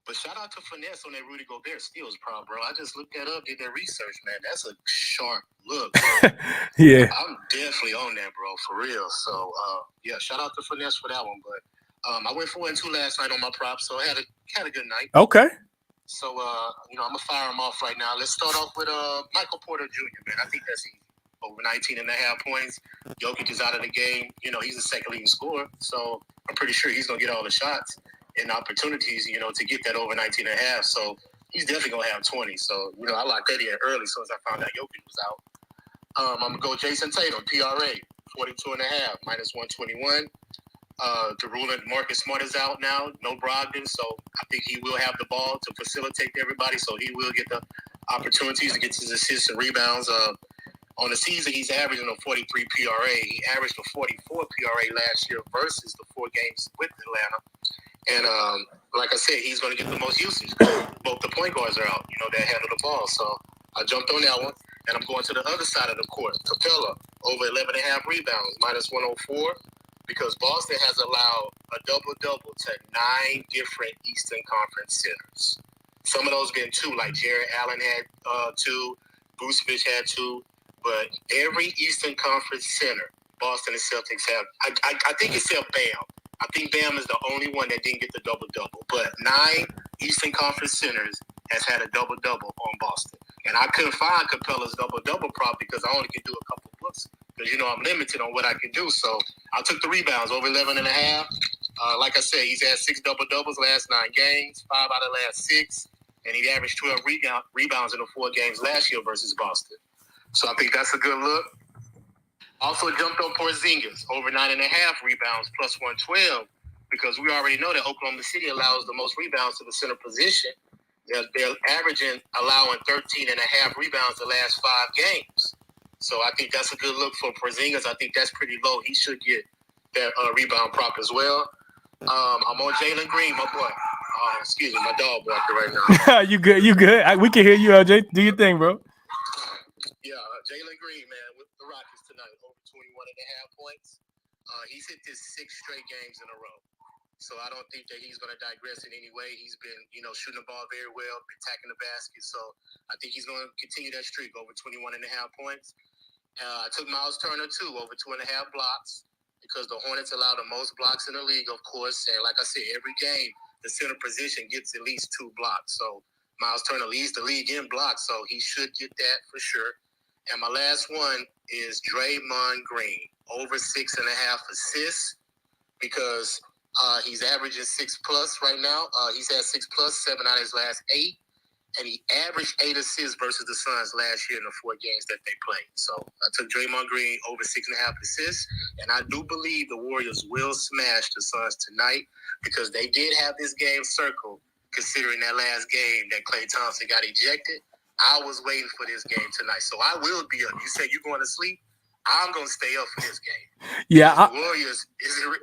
But shout out to Finesse on that Rudy Gobert steals prop, bro. I just looked that up, did that research, man. That's a sharp look. Yeah, I'm definitely on that, bro, for real. So yeah, shout out to Finesse for that one. But I went 4-2 last night on my prop, so I had a good night. Okay. So you know, I'm gonna fire him off right now. Let's start off with Michael Porter Jr., man. I think that's easy. Over 19.5 points. Jokic is out of the game. You know, he's a second leading scorer, so I'm pretty sure he's gonna get all the shots and opportunities, you know, to get that over 19.5. So he's definitely gonna have 20. So, you know, I locked that in early as soon as I found out Jokic was out. I'm gonna go Jason Tatum, PRA, 42.5, minus 121. Derulo and Marcus Smart is out now. No Brogdon, so I think he will have the ball to facilitate everybody. So he will get the opportunities to get his assists and rebounds. On the season, he's averaging a 43 PRA. He averaged a 44 PRA last year versus the 4 games with Atlanta. And like I said, he's going to get the most usage. Both the point guards are out, you know, that handle the ball. So I jumped on that one, and I'm going to the other side of the court. Capella, over 11.5 rebounds, minus 104, because Boston has allowed a double-double to 9 different Eastern Conference centers. Some of those been 2, like Jared Allen had 2, Vucevic had 2, but every Eastern Conference center, Boston and Celtics have, I think except Bam. I think Bam is the only one that didn't get the double-double. But 9 Eastern Conference centers has had a double-double on Boston. And I couldn't find Capella's double-double prop because I only could do a couple books. Because, you know, I'm limited on what I can do. So I took the rebounds, over 11.5. Like I said, he's had 6 double-doubles last 9 games, 5 out of the last 6. And he averaged 12 rebounds in the 4 games last year versus Boston. So I think that's a good look. Also jumped on Porzingis over 9.5 rebounds plus 112 because we already know that Oklahoma City allows the most rebounds to the center position. They're allowing 13.5 rebounds the last 5 games. So I think that's a good look for Porzingis. I think that's pretty low. He should get that rebound prop as well. I'm on Jalen Green, my boy. Excuse me, my dog barking right now. You good? You good? We can hear you, LJ. Do your thing, bro. Yeah, Jalen Green, man, with the Rockets tonight, over 21.5 points. He's hit this 6 straight games in a row. So I don't think that he's going to digress in any way. He's been, shooting the ball very well, attacking the basket. So I think he's going to continue that streak over 21.5 points. I took Miles Turner, too, over 2.5 blocks because the Hornets allow the most blocks in the league, of course. And like I said, every game, the center position gets at least 2 blocks. So Miles Turner leads the league in blocks, so he should get that for sure. And my last one is Draymond Green, over 6.5 assists because he's averaging 6+ right now. He's had 6+, 7 out of his last 8. And he averaged 8 assists versus the Suns last year in the 4 games that they played. So I took Draymond Green over 6.5 assists. And I do believe the Warriors will smash the Suns tonight because they did have this game circled, considering that last game that Klay Thompson got ejected. I was waiting for this game tonight. So I will be up. You say you're going to sleep? I'm going to stay up for this game. Yeah. The Warriors,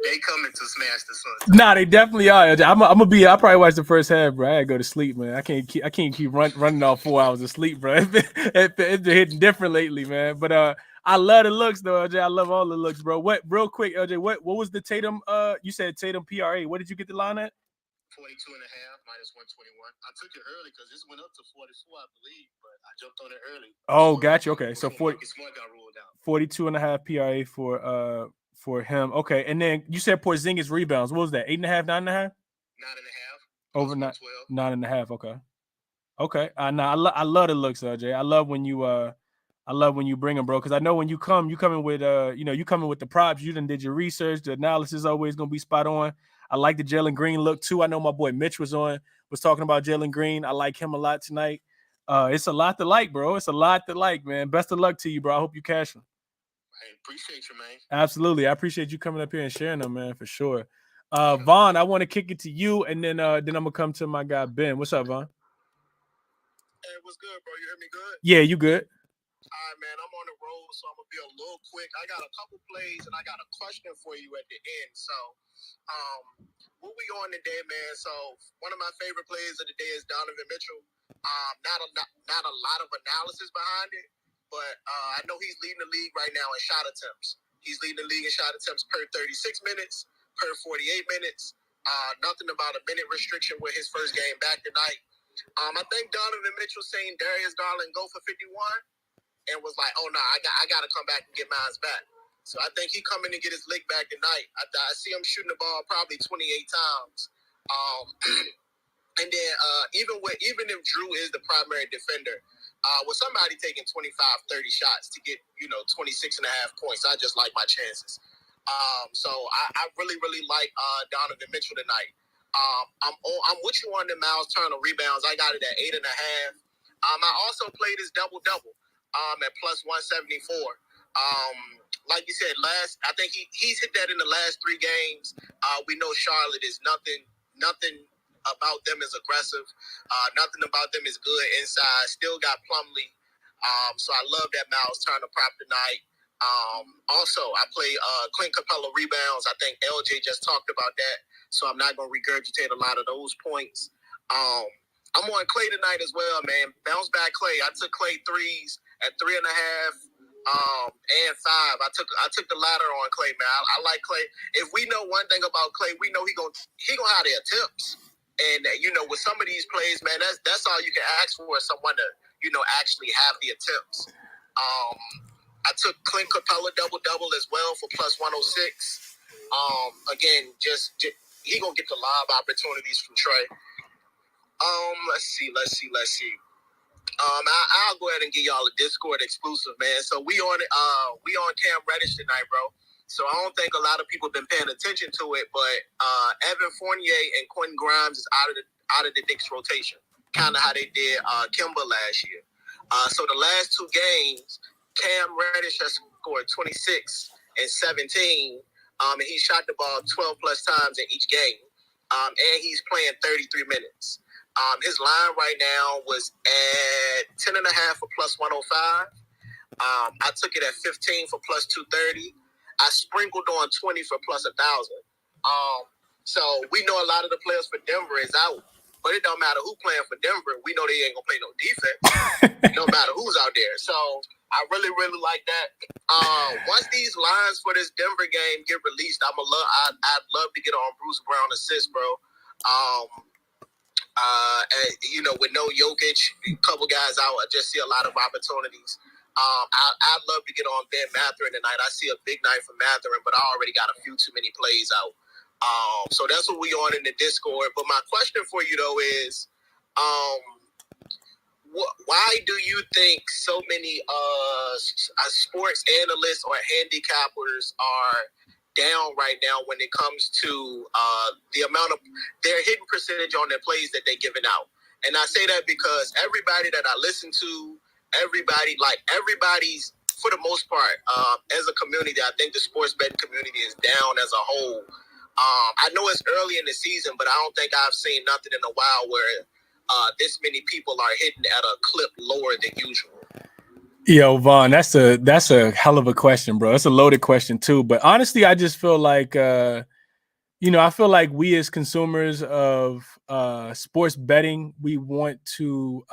they coming to smash the Suns. Nah, they definitely are. I'm gonna be. I probably watch the first half, bro. I gotta go to sleep, man. I can't keep running off 4 hours of sleep, bro. It's been hitting different lately, man. But I love the looks though, LJ. I love all the looks, bro. What real quick, LJ? What was the Tatum? You said Tatum PRA. What did you get the line at? 42.5 minus 121. I took it early because this went up to 44, I believe, but I jumped on it early. Oh, gotcha. Okay, so 40. Smart got ruled out. 42.5 PRA for him. Okay, and then you said Porzingis rebounds. What was that? 8.5, 9.5? 9.5. Over 9.5. Okay. I love the looks, LJ. I love when you bring them, bro. Because I know when you coming with you coming with the props. You done did your research. The analysis is always gonna be spot on. I like the Jalen Green look too. I know my boy Mitch was talking about Jalen Green. I like him a lot tonight. It's a lot to like, bro. It's a lot to like, man. Best of luck to you, bro. I hope you cash them. I appreciate you, man. Absolutely. I appreciate you coming up here and sharing them, man, for sure. Vaughn, I want to kick it to you, and then I'm gonna come to my guy Ben. What's up, Vaughn? Hey, what's good, bro? You hear me good? Yeah, you good. All right, man. I'm on the road, so I'm gonna be a little quick. I got a couple plays, and I got a question for you at the end. So, what we on today, man? So, one of my favorite plays of the day is Donovan Mitchell. Not a lot of analysis behind it, but I know he's leading the league right now in shot attempts. He's leading the league in shot attempts per 36 minutes, per 48 minutes. Nothing about a minute restriction with his first game back tonight. I think Donovan Mitchell seen Darius Garland go for 51 and was like, "Oh no, I got to come back and get mine back." So I think he coming to get his lick back tonight. I see him shooting the ball probably 28 times. And then even if Drew is the primary defender, with somebody taking 25, 30 shots to get 26.5 points, I just like my chances. So I really like Donovan Mitchell tonight. I'm with you on the Miles Turner rebounds. I got it at 8.5. I also played his double-double at plus 174. Like you said, I think he's hit that in the last 3 games. We know Charlotte is nothing about them is aggressive. Nothing about them is good inside. Still got Plumlee. So I love that Miles Turner prop tonight. Also, I play Clint Capella rebounds. I think LJ just talked about that, so I'm not going to regurgitate a lot of those points. I'm on Klay tonight as well, man. Bounce back Klay. I took Klay threes at 3.5 and 5. I took the ladder on Klay, man. I like Klay. If we know one thing about Klay, we know he gonna have the attempts. And with some of these plays, man, that's all you can ask for is someone to actually have the attempts. I took Clint Capella double-double as well for plus 106. Again, just he gonna get the lob opportunities from Trey. Let's see. I'll go ahead and give y'all a Discord exclusive, man. So we on Cam Reddish tonight, bro. So I don't think a lot of people have been paying attention to it, but Evan Fournier and Quentin Grimes is out of the Knicks rotation, kind of how they did Kemba last year. So the last 2 games, Cam Reddish has scored 26 and 17. And he shot the ball 12 plus times in each game. And he's playing 33 minutes. His line right now was at 10.5 for plus 105. I took it at 15 for plus 230. I sprinkled on 20 for plus 1,000. So we know a lot of the players for Denver is out, but it don't matter who playing for Denver. We know they ain't gonna play no defense. No matter who's out there. So I really, really like that. Once these lines for this Denver game get released, I'd love to get on Bruce Brown assist, bro. And, with no Jokic, a couple guys out, I just see a lot of opportunities. I'd love to get on Ben Mathurin tonight. I see a big night for Mathurin, but I already got a few too many plays out. So that's what we on in the Discord. But my question for you, though, is why do you think so many sports analysts or handicappers are down right now when it comes to the amount of their hitting percentage on their plays that they're giving out? And I say that because everybody that I listen to, everybody's, for the most part, as a community, I think the sports betting community is down as a whole. I know it's early in the season, but I don't think I've seen nothing in a while where this many people are hitting at a clip lower than usual. Yo, Vaughn, that's a hell of a question, bro. It's a loaded question too. But honestly, I just feel like I feel like we as consumers of sports betting, we want to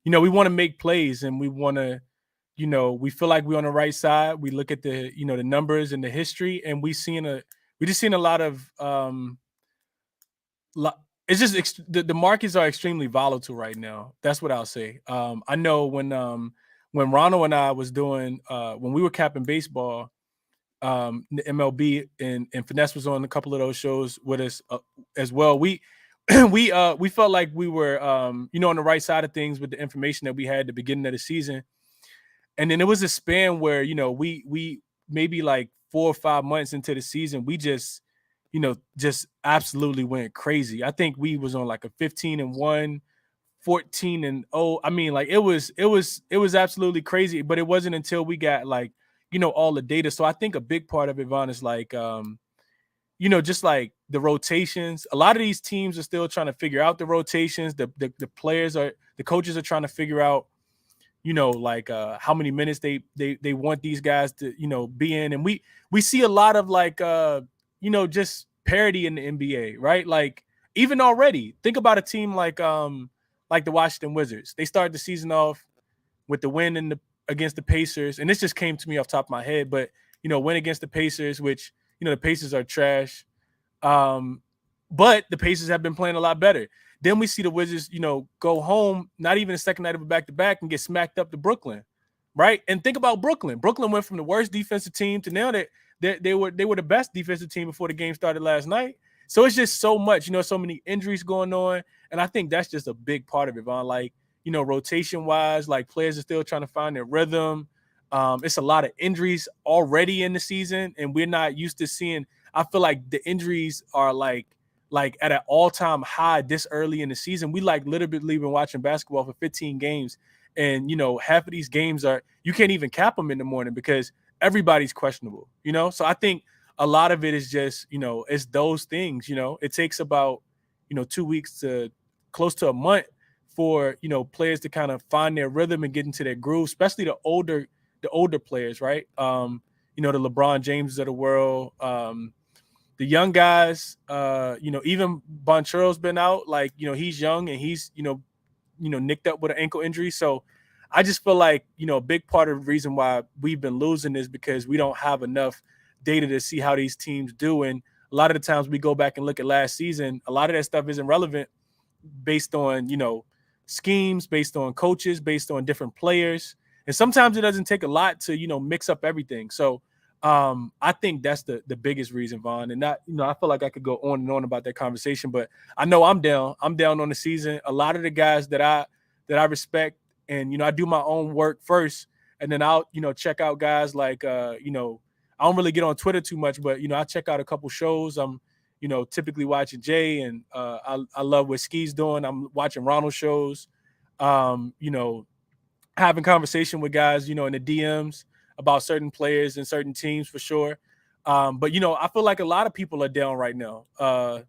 we want to make plays, and we want to, we feel like we're on the right side. We look at the the numbers and the history, and we just seen a lot of it's just the markets are extremely volatile right now. That's what I'll say. I know when Ronald and I was doing when we were capping baseball, the MLB and Finesse was on a couple of those shows with us as well. We we felt like we were on the right side of things with the information that we had at the beginning of the season. And then there was a span where, we maybe like 4 or 5 months into the season, we just absolutely went crazy. I think we was on like a 15-1, 14-0. I mean, like it was absolutely crazy, but it wasn't until we got like, all the data. So I think a big part of it, Von, is like, just like the rotations. A lot of these teams are still trying to figure out the rotations. The coaches are trying to figure out, how many minutes they want these guys to, be in. And we see a lot of like, just parity in the NBA, right? Like even already, think about a team like the Washington Wizards. They started the season off with the win against the Pacers. And this just came to me off the top of my head, but, win against the Pacers, which, the Pacers are trash. But the Pacers have been playing a lot better. Then we see the Wizards, go home, not even a second night of a back-to-back, and get smacked up to Brooklyn, right? And think about Brooklyn. Brooklyn went from the worst defensive team to now that they were the best defensive team before the game started last night. So it's just so much, so many injuries going on. And I think that's just a big part of it, Von. Like, rotation-wise, like players are still trying to find their rhythm. It's a lot of injuries already in the season, and we're not used to seeing – I feel like the injuries are like at an all-time high this early in the season. We like literally been watching basketball for 15 games, and half of these games you can't even cap them in the morning because everybody's questionable. So I think a lot of it is just it's those things. It takes about 2 weeks to close to a month for players to kind of find their rhythm and get into their groove, especially the older players, right? The LeBron James of the world. The young guys, even Bonchero's been out. Like, he's young and he's, nicked up with an ankle injury. So I just feel like, a big part of the reason why we've been losing is because we don't have enough data to see how these teams do. And a lot of the times we go back and look at last season, a lot of that stuff isn't relevant based on, schemes, based on coaches, based on different players. And sometimes it doesn't take a lot to, mix up everything. So I think that's the biggest reason, Vaughn. And not, I feel like I could go on and on about that conversation, but I know I'm down on the season. A lot of the guys that I respect, and I do my own work first, and then I'll check out guys like I don't really get on Twitter too much, but I check out a couple shows. I'm typically watching Jay, and I love what Ski's doing. I'm watching Ronald shows, having conversation with guys in the DMs about certain players and certain teams for sure. But I feel like a lot of people are down right now. And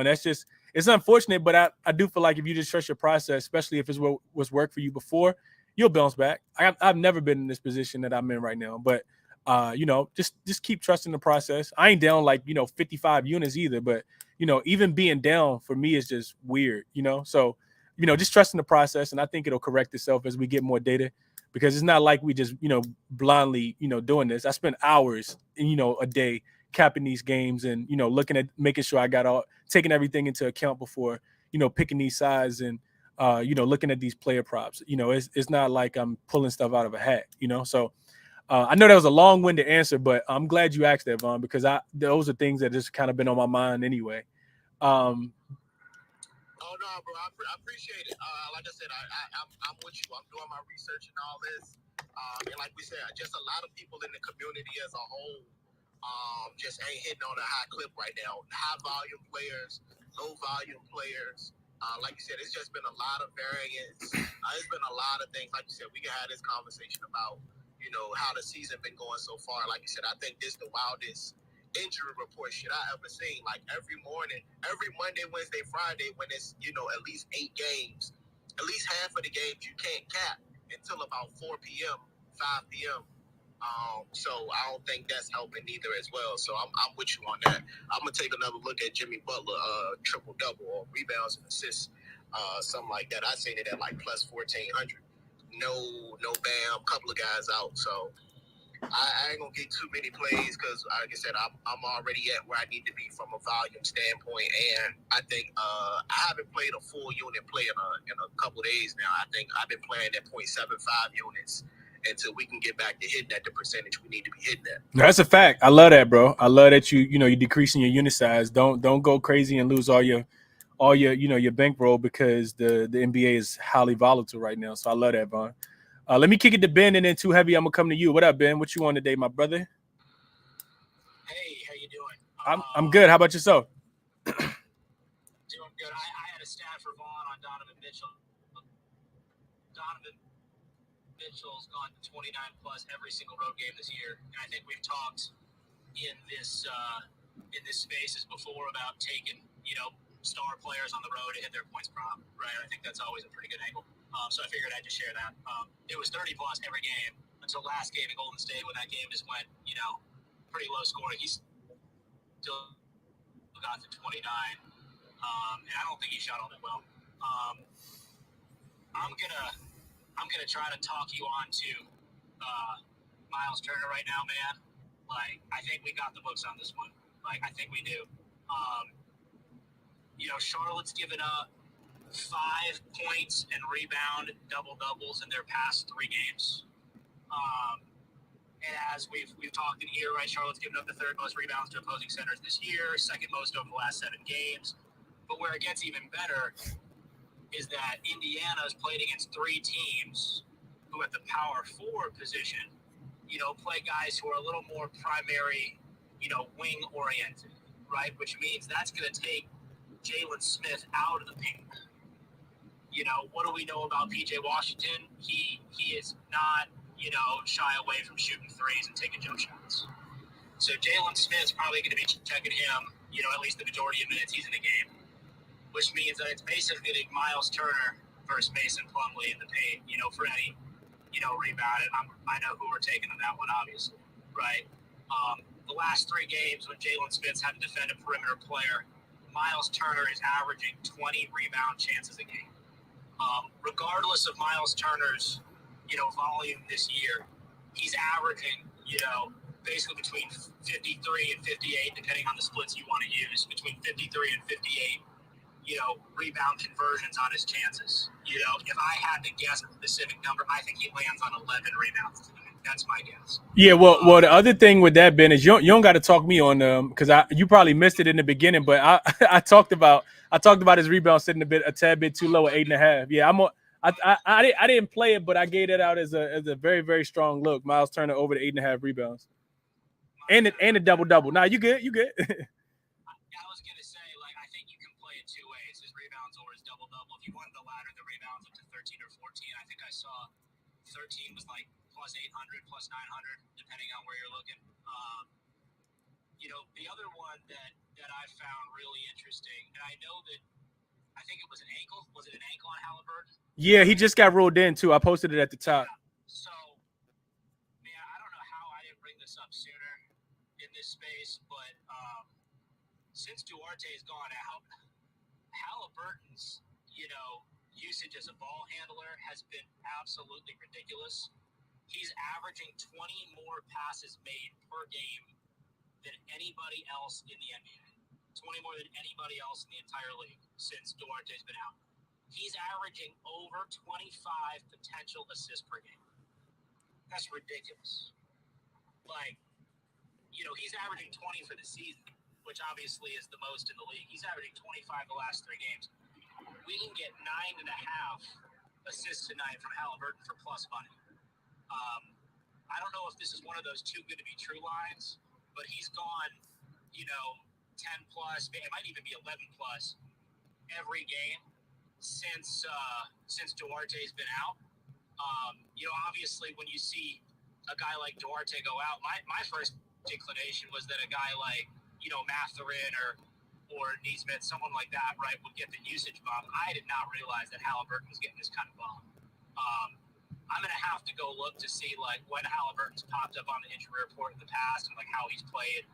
that's just it's unfortunate, but I do feel like if you just trust your process, especially if it's what was worked for you before, you'll bounce back. I've never been in this position that I'm in right now, but just keep trusting the process. I ain't down like 55 units either, but even being down for me is just weird. So just trusting the process, and I think it'll correct itself as we get more data, because it's not like we just blindly doing this. I spend hours a day capping these games and looking at making sure I got all taking everything into account before picking these sides and looking at these player props. It's not like I'm pulling stuff out of a hat. So I know that was a long-winded answer, but I'm glad you asked that, Vaughn, because those are things that just kind of been on my mind anyway. Oh no, bro, I appreciate it. Like I said, I'm with you. I'm doing my research and all this, and like we said, just a lot of people in the community as a whole, just ain't hitting on a high clip right now. High volume players, low volume players. Like you said, it's just been a lot of variance. It's been a lot of things. Like you said, we can have this conversation about how the season been going so far. Like you said, I think this the wildest injury report shit I ever seen. Like every morning, every Monday, Wednesday, Friday, when it's at least 8 games, at least half of the games you can't cap until about 4 p.m., 5 p.m. So I don't think that's helping either as well. So I'm with you on that. I'm gonna take another look at Jimmy Butler triple double or rebounds and assists, something like that. I seen it at like plus 1,400. No Bam, couple of guys out. So I ain't gonna get too many plays because, like I said, I'm already at where I need to be from a volume standpoint, and I think I haven't played a full unit play in a couple of days now. I think I've been playing at 0.75 units until we can get back to hitting at the percentage we need to be hitting at. That's a fact. I love that, bro. I love that you're decreasing your unit size. Don't go crazy and lose all your your bankroll because the NBA is highly volatile right now. So I love that, Vaughn. Let me kick it to Ben, and then Too Heavy, I'm gonna come to you. What up, Ben? What you on today, my brother? Hey, how you doing? I'm good. How about yourself? Doing good. I had a stat for Vaughn on Donovan Mitchell. Donovan Mitchell's gone 29 plus every single road game this year, and I think we've talked in this spaces before about taking star players on the road to hit their points prop, right? I think that's always a pretty good angle. So I figured I'd just share that. It was 30 plus every game until last game in Golden State when that game just went, pretty low scoring. He still got to 29, and I don't think he shot all that well. I'm gonna try to talk you on to Miles Turner right now, man. Like, I think we got the books on this one. Like, I think we do. Charlotte's given up 5 points and rebound double-doubles in their past 3 games. And as we've talked in here, right, Charlotte's given up the 3rd most rebounds to opposing centers this year, 2nd most over the last 7 games. But where it gets even better is that Indiana's played against 3 teams who at the power forward position, play guys who are a little more primary, wing-oriented, right? Which means that's going to take Jalen Smith out of the paint. What do we know about P.J. Washington? He is not, shy away from shooting threes and taking jump shots. So Jalen Smith's probably going to be checking him, at least the majority of minutes he's in the game, which means that it's basically getting Miles Turner versus Mason Plumlee in the paint, for any, rebound. And I know who we're taking on that one, obviously, right? The last 3 games when Jalen Smith's had to defend a perimeter player, Miles Turner is averaging 20 rebound chances a game. Regardless of Miles Turner's, volume this year, he's averaging, basically between 53 and 58, depending on the splits you want to use, between 53 and 58, rebound conversions on his chances. If I had to guess a specific number, I think he lands on 11 rebounds today. That's my guess. Yeah, well, the other thing with that, Ben, is you don't got to talk me on because you probably missed it in the beginning, but I talked about his rebound sitting a tad bit too low at 8.5. Yeah, I didn't play it, but I gave it out as a very, very strong look. Miles Turner over the 8.5 rebounds, and a double. Nah, you good? I was gonna say, I think you can play it 2 ways: his rebounds or his double. If you wanted to ladder the rebounds up to 13 or 14, I think I saw 13 was like plus 800, plus 900, depending on where you're looking. The other one that I found really interesting, and I know that I think it was an ankle. Was it an ankle on Halliburton? Yeah, he just got ruled in too. I posted it at the top. Yeah. So, man, I don't know how I didn't bring this up sooner in this space, but since Duarte's gone out, Halliburton's, usage as a ball handler has been absolutely ridiculous. He's averaging 20 more passes made per game than anybody else in the NBA. 20 more than anybody else in the entire league since Duarte's been out. He's averaging over 25 potential assists per game. That's ridiculous. He's averaging 20 for the season, which obviously is the most in the league. He's averaging 25 the last 3 games. We can get 9.5 assists tonight from Halliburton for plus money. I don't know if this is one of those too good to be true lines, but he's gone, 10 plus, it might even be 11 plus every game since Duarte's been out. Obviously when you see a guy like Duarte go out, my first inclination was that a guy like, Mathurin or Neesmith, someone like that, right, would get the usage bump. I did not realize that Halliburton was getting this kind of bump. I'm going to have to go look to see, when Halliburton's popped up on the injury report in the past and, how he's played,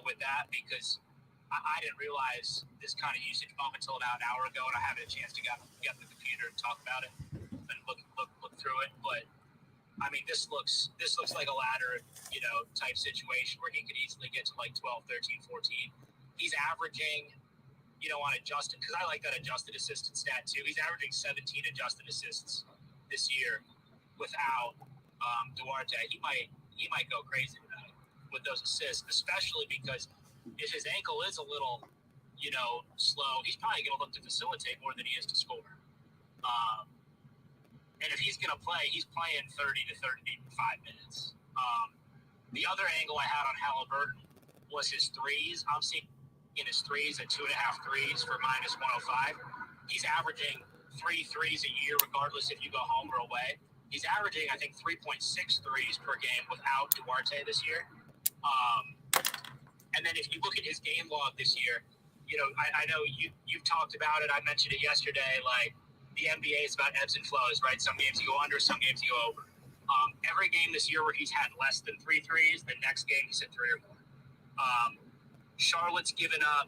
with that, because I didn't realize this kind of usage bump until about an hour ago, and I haven't had a chance to get the computer and talk about it and look through it. But, I mean, this looks like a ladder, type situation where he could easily get to, 12, 13, 14. He's averaging, on adjusted, because I like that adjusted assistant stat, too. He's averaging 17 adjusted assists this year without Duarte. He might go crazy with those assists, especially because if his ankle is a little, slow, he's probably going to look to facilitate more than he is to score. And if he's going to play, he's playing 30 to 35 minutes. The other angle I had on Halliburton was his threes. I'm seeing his threes at 2.5 threes for minus 105. He's averaging 3 threes a year, regardless if you go home or away. He's averaging, I think, 3.6 threes per game without Duarte this year. And then if you look at his game log this year, I know you've talked about it. I mentioned it yesterday. The NBA is about ebbs and flows, right? Some games you go under, some games you go over. Every game this year where he's had less than 3 threes, the next game he's hit 3 or more. Charlotte's given up,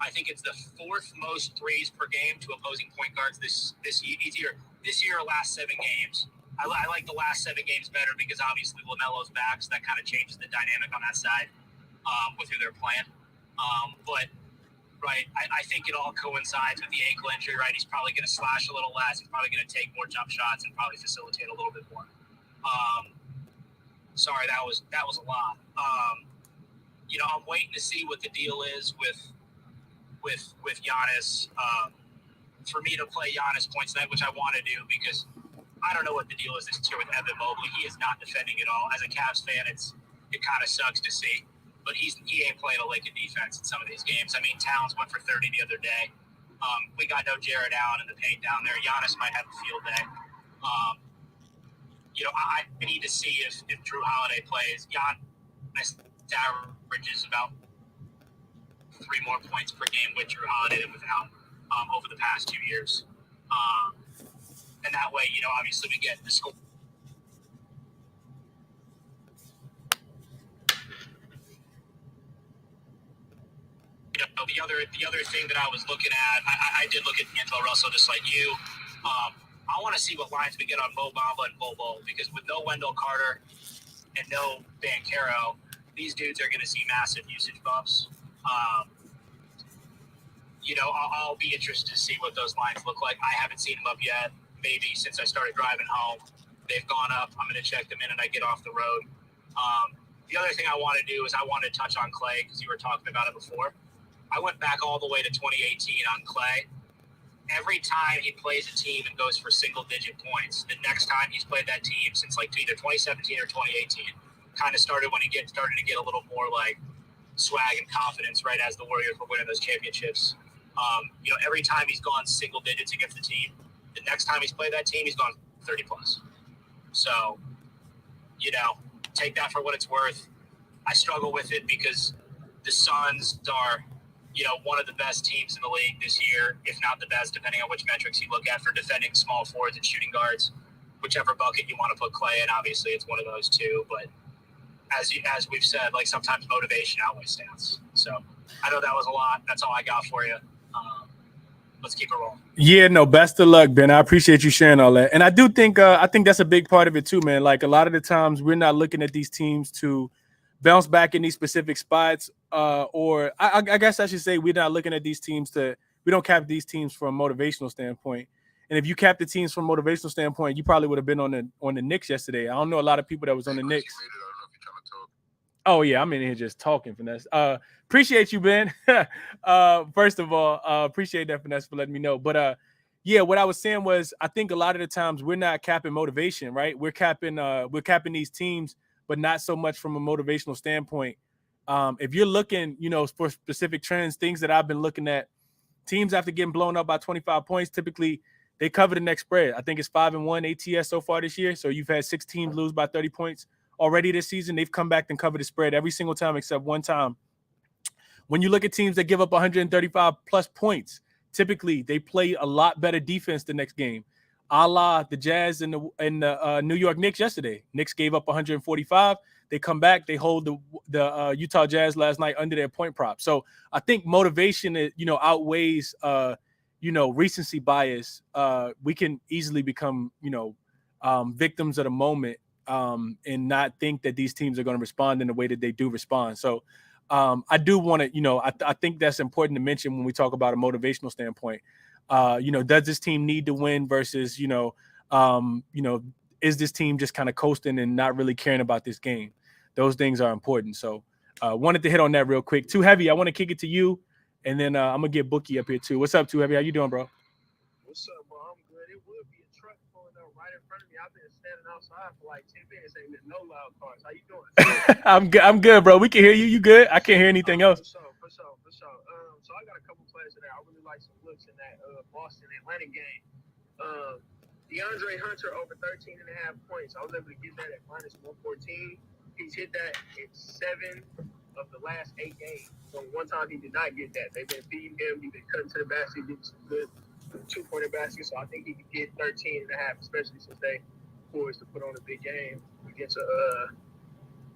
I think it's the 4th most threes per game to opposing point guards this year. This year or last 7 games. I like the last 7 games better because obviously LaMelo's back, so that kind of changes the dynamic on that side with who they're playing. But, right, I think it all coincides with the ankle injury, right? He's probably going to slash a little less. He's probably going to take more jump shots and probably facilitate a little bit more. Sorry, that was a lot. I'm waiting to see what the deal is with Giannis. For me to play Giannis points tonight, which I want to do because I don't know what the deal is this year with Evan Mobley. He is not defending at all. As a Cavs fan, it kind of sucks to see. But he ain't playing a lick of defense in some of these games. I mean, Towns went for 30 the other day. We got no Jared Allen in the paint down there. Giannis might have a field day. I need to see if Drew Holiday plays. Giannis averages about 3 more points per game with Drew Holiday than without over the past 2 years. And that way, obviously we get the score. The other thing that I was looking at, I did look at D'Angelo Russell just like you. I want to see what lines we get on Mo Bamba and Bol Bol because with no Wendell Carter and no Banchero, these dudes are going to see massive usage bumps. I'll be interested to see what those lines look like. I haven't seen them up yet. Maybe since I started driving home, they've gone up. I'm going to check them in and I get off the road. The other thing I want to do is I want to touch on Clay because you were talking about it before. I went back all the way to 2018 on Clay. Every time he plays a team and goes for single-digit points, the next time he's played that team since either 2017 or 2018, kind of started when he started to get a little more swag and confidence, right, as the Warriors were winning those championships. Every time he's gone single digits against the team, the next time he's played that team, he's gone 30 plus. So take that for what it's worth. I struggle with it because the Suns are, one of the best teams in the league this year, if not the best, depending on which metrics you look at for defending small forwards and shooting guards. Whichever bucket you want to put Clay in, obviously it's one of those two. But as we've said, like sometimes motivation outweighs stats. So I know that was a lot. That's all I got for you. Let's keep it rolling. Yeah, no, best of luck, Ben. I appreciate you sharing all that. And I do think I think that's a big part of it too, man. Like a lot of the times we're not looking at these teams to bounce back in these specific spots. Or I guess I should say we're not looking at these teams we don't cap these teams from a motivational standpoint. And if you cap the teams from a motivational standpoint, you probably would have been on the Knicks yesterday. I don't know a lot of people that was on the Knicks. Oh yeah, I'm in here just talking, Finesse. Appreciate you, Ben. First of all, appreciate that, Finesse, for letting me know. But yeah, what I was saying was I think a lot of the times we're not capping motivation, right? We're capping these teams, but not so much from a motivational standpoint. If you're looking, for specific trends, things that I've been looking at, teams after getting blown up by 25 points, typically they cover the next spread. I think it's 5-1 ATS so far this year. So you've had 6 teams lose by 30 points already this season. They've come back and covered the spread every single time except one time. When you look at teams that give up 135 plus points, typically they play a lot better defense the next game. A la the Jazz and the New York Knicks yesterday. Knicks gave up 145. They come back. They hold the Utah Jazz last night under their point prop. So I think motivation, outweighs, recency bias. We can easily become, victims of the moment and not think that these teams are going to respond in the way that they do respond. So I do want to, I think that's important to mention when we talk about a motivational standpoint. Does this team need to win versus, is this team just kind of coasting and not really caring about this game? Those things are important. So wanted to hit on that real quick. Too Heavy, I want to kick it to you, and then I'm going to get Bookie up here too. What's up, Too Heavy? How you doing, bro? What's up, bro? I'm good. It would be a truck pulling up right in front of me. I've been standing outside for like 10 minutes. Ain't been no loud cars. How you doing? I'm good, bro. We can hear you. You good? I can't hear anything else. For sure. So I got a couple players today. I really like some looks in that Boston-Atlanta game. DeAndre Hunter over 13.5 points. I was able to get that at minus 114. He's hit that in 7 of the last 8 games. So one time he did not get that. They've been feeding him. He's been cutting to the basket, getting some good 2-pointer baskets. So I think he could get 13.5, especially since they poised to put on a big game against a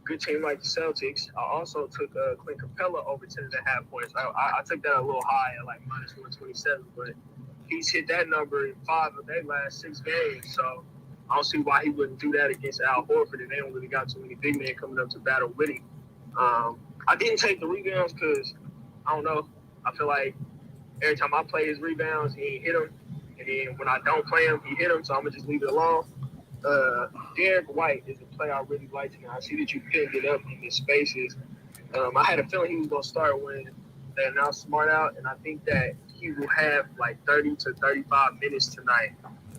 good team like the Celtics. I also took Clint Capella over 10.5 points. I took that a little high at like minus 127, but he's hit that number in 5 of their last 6 games. So I don't see why he wouldn't do that against Al Horford, and they don't really got too many big men coming up to battle with him. I didn't take the rebounds because, I don't know, I feel like every time I play his rebounds, he ain't hit them. And then when I don't play him, he hit them, so I'm going to just leave it alone. Derek White is a player I really like, and I see that you picked it up in the spaces. I had a feeling he was going to start when they announced Smart out, and I think that he will have like 30 to 35 minutes tonight.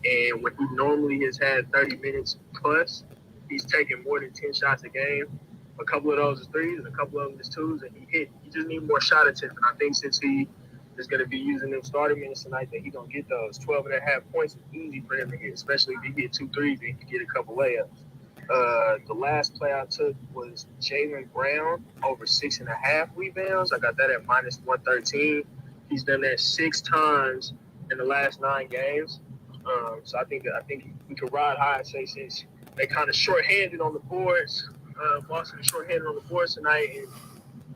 And when he normally has had 30 minutes plus, he's taking more than 10 shots a game. A couple of those is threes, and a couple of them is twos, and he just needs more shot attempts. And I think since he is going to be using them starting minutes tonight, that he's going to get those 12.5 points. Is easy for him to get, especially if he get 2 threes and he can get a couple layups. The last play I took was Jaylen Brown over 6.5 rebounds. I got that at minus 113. He's done that 6 times in the last 9 games. So I think we could ride high and say since they kind of shorthanded on the boards, Boston is shorthanded on the boards tonight, and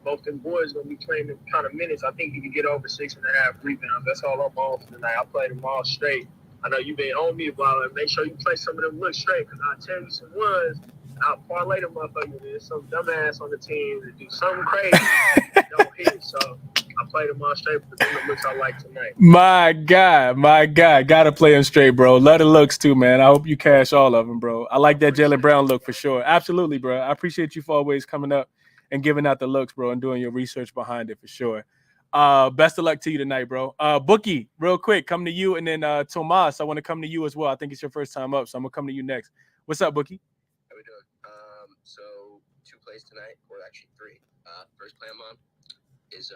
both them boys going to be playing them kind of minutes. I think he could get over 6.5 rebounds. That's all I'm on for tonight. I played them all straight. I know you've been on me about it. Make sure you play some of them looks straight, because I'll tell you some ones. I'll parlay them motherfuckers. There's some dumbass on the team that do something crazy and don't hit. So I played them all straight because them the looks I like tonight. My God. Gotta play them straight, bro. Love the looks too, man. I hope you cash all of them, bro. I like that Jaylen Brown look for sure. Absolutely, bro. I appreciate you for always coming up and giving out the looks, bro, and doing your research behind it for sure. Best of luck to you tonight, bro. Bookie, real quick, come to you, and then Tomas, I want to come to you as well. I think it's your first time up, so I'm gonna come to you next. What's up, Bookie? How we doing? So 2 plays tonight, or actually 3. First play I'm on is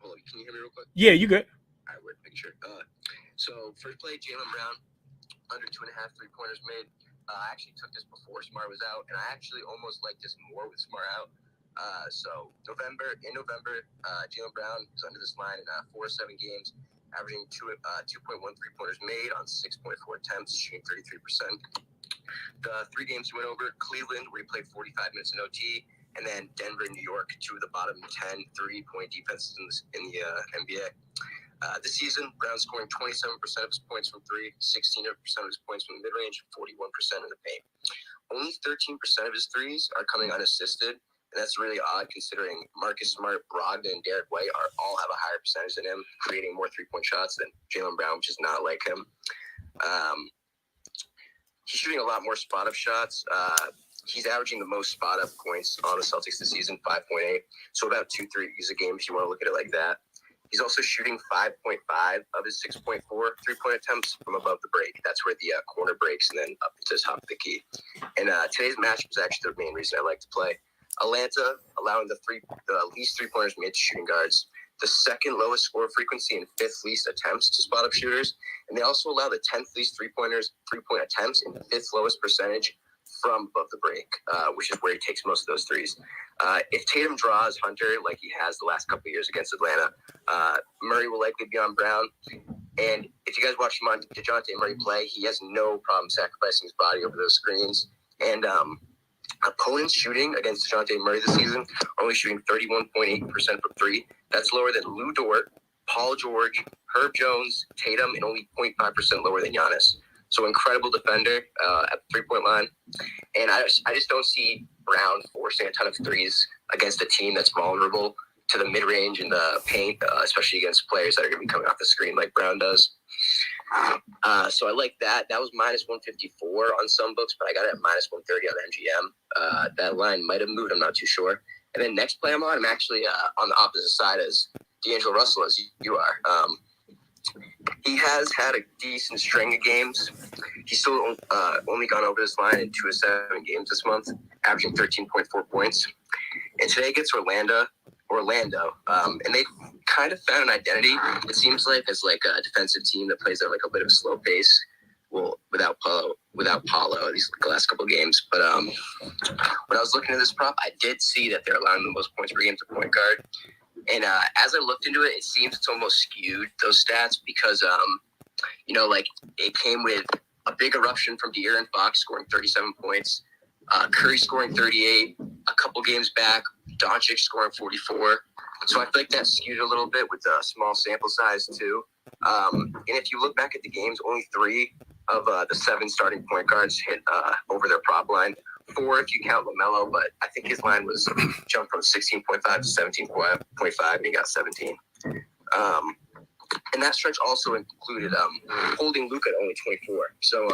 hold on, can you hear me real quick? Yeah, you good. All right, we're making sure. So first play, Jaylen Brown, under 2.5 3-pointers made. I actually took this before Smart was out, and I actually almost like this more with Smart out. So in November, Jaylen Brown was under this line in 4 of 7 games, averaging 2.1 3-pointers made on 6.4 attempts, shooting 33%. The 3 games he went over: Cleveland, where he played 45 minutes in OT, and then Denver and New York, 2 of the bottom 10 3-point defenses in the NBA. This season, Brown scoring 27% of his points from 3, 16% of his points from the mid-range, 41% in the paint. Only 13% of his threes are coming unassisted, and that's really odd considering Marcus Smart, Brogdon, and Derek White all have a higher percentage than him, creating more 3-point shots than Jaylen Brown, which is not like him. He's shooting a lot more spot-up shots. He's averaging the most spot-up points on the Celtics this season, 5.8. So about 2 threes a game if you want to look at it like that. He's also shooting 5.5 of his 6.4 3-point attempts from above the break. That's where the corner breaks and then up to the top of the key. And today's matchup was actually the main reason I like to play. Atlanta allowing the least 3-pointers made to shooting guards, the second lowest score frequency and 5th least attempts to spot up shooters. And they also allow the 10th least 3-point attempts and 5th lowest percentage from above the break, which is where he takes most of those threes. If Tatum draws Hunter like he has the last couple of years against Atlanta, Murray will likely be on Brown. And if you guys watch DeJounte Murray play, he has no problem sacrificing his body over those screens. And opponents shooting against DeJounte Murray this season are only shooting 31.8% from 3. That's lower than Lou Dort, Paul George, Herb Jones, Tatum, and only 0.5% lower than Giannis. So incredible defender at the 3-point line. And I just don't see Brown forcing a ton of threes against a team that's vulnerable to the mid-range and the paint, especially against players that are going to be coming off the screen like Brown does. So I like that. That was minus 154 on some books, but I got it at minus 130 on MGM. That line might have moved. I'm not too sure. And then next play I'm actually on the opposite side as D'Angelo Russell, as you are. He has had a decent string of games. He's still only gone over this line in 2 of 7 games this month, averaging 13.4 points. And today against Orlando, and they kind of found an identity. It seems like as like a defensive team that plays at like a bit of a slow pace. Well, without Paulo these last couple of games. But when I was looking at this prop, I did see that they're allowing the most points per game to point guard. And as I looked into it, it seems it's almost skewed, those stats, because, like it came with a big eruption from De'Aaron Fox scoring 37 points, Curry scoring 38, a couple games back, Doncic scoring 44. So I feel like that skewed a little bit with a small sample size too. And if you look back at the games, only 3 of the 7 starting point guards hit over their prop line. 4 if you count LaMelo, but I think his line was jumped from 16.5 to 17.5, and he got 17. And that stretch also included holding Luka at only 24. So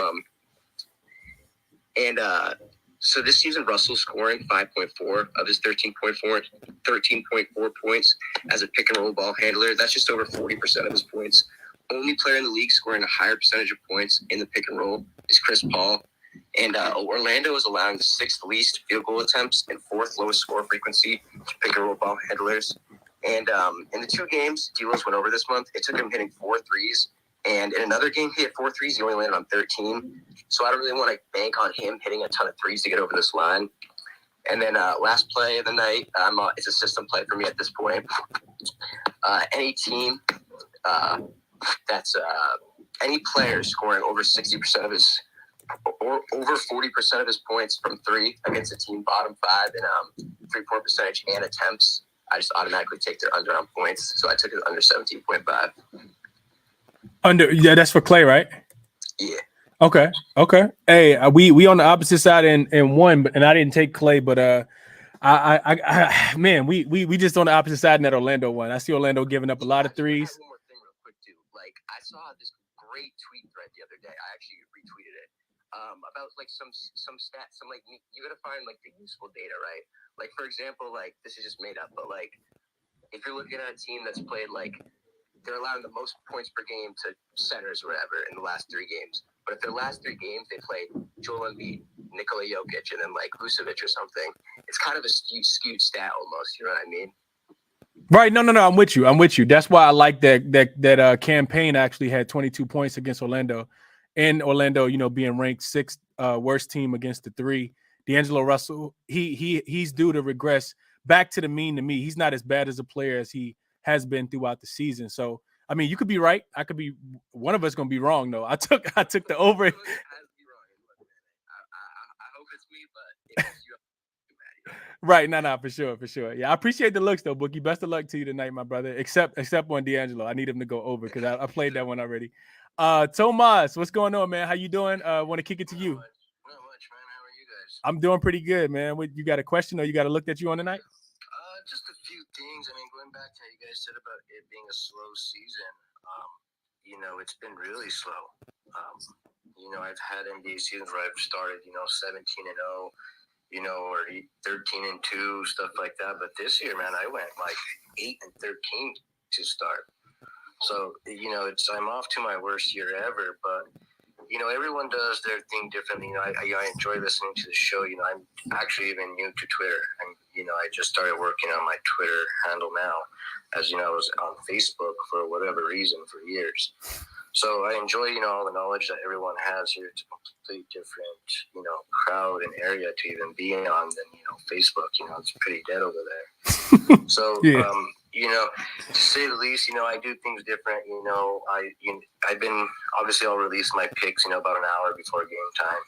this season, Russell's scoring 5.4 of his 13.4 points as a pick and roll ball handler. That's just over 40% of his points. Only player in the league scoring a higher percentage of points in the pick and roll is Chris Paul. And Orlando is allowing the 6th least field goal attempts and 4th lowest score frequency to pick and roll ball handlers. And in the 2 games D'Lo's went over this month, it took him hitting 4 threes. And in another game, he hit 4 threes. He only landed on 13. So I don't really want to bank on him hitting a ton of threes to get over this line. And then last play of the night, it's a system play for me at this point. Any team any player scoring over 60% of his or over 40% of his points from 3 against a team bottom 5 in 3-point percentage and attempts, I just automatically take their under on points. So I took it under 17.5. Yeah, that's for Clay, right? Yeah. Okay. Hey, we on the opposite side in one, and I didn't take Clay, but man, we just on the opposite side in that Orlando one. I see Orlando giving up a lot of threes. One more thing real quick too. Like I saw this great tweet thread the other day. I actually retweeted it. About like some stats, some like you gotta find like the useful data, right? Like for example, like this is just made up, but like if you're looking at a team that's played like they're allowing the most points per game to centers or whatever in the last 3 games. But if their last 3 games they played Joel Embiid, Nikola Jokic, and then like Vucevic or something, it's kind of a skewed stat almost. You know what I mean? Right. No. I'm with you. That's why I like that campaign actually had 22 points against Orlando. in Orlando, being ranked 6th worst team against the 3. D'Angelo Russell, he's due to regress back to the mean to me. He's not as bad as a player as he has been throughout the season. So, I mean, you could be right. I could be one of us going to be wrong though. I took the over. I hope it's me, but if it's you, Right, no, for sure. Yeah, I appreciate the looks though, Bookie. Best of luck to you tonight, my brother. Except on D'Angelo, I need him to go over because I played that one already. Tomas, what's going on, man? How you doing? Want to kick it to you? Not much, man. How are you guys? I'm doing pretty good, man. You got a question or you got a look that you on tonight? Just a few things. I mean, going back to how you guys said about it being a slow season, it's been really slow. I've had NBA seasons where I've started, 17-0. Or 13-2, stuff like that. But this year, man, I went like 8-13 to start. So, I'm off to my worst year ever. But, everyone does their thing differently. I enjoy listening to the show. I'm actually even new to Twitter. I just started working on my Twitter handle now. As I was on Facebook for whatever reason for years. So I enjoy, all the knowledge that everyone has here. It's a completely different, crowd and area to even be on than, Facebook. It's pretty dead over there. So, yeah. To say the least, I do things different. I've been, obviously I'll release my picks, about an hour before game time.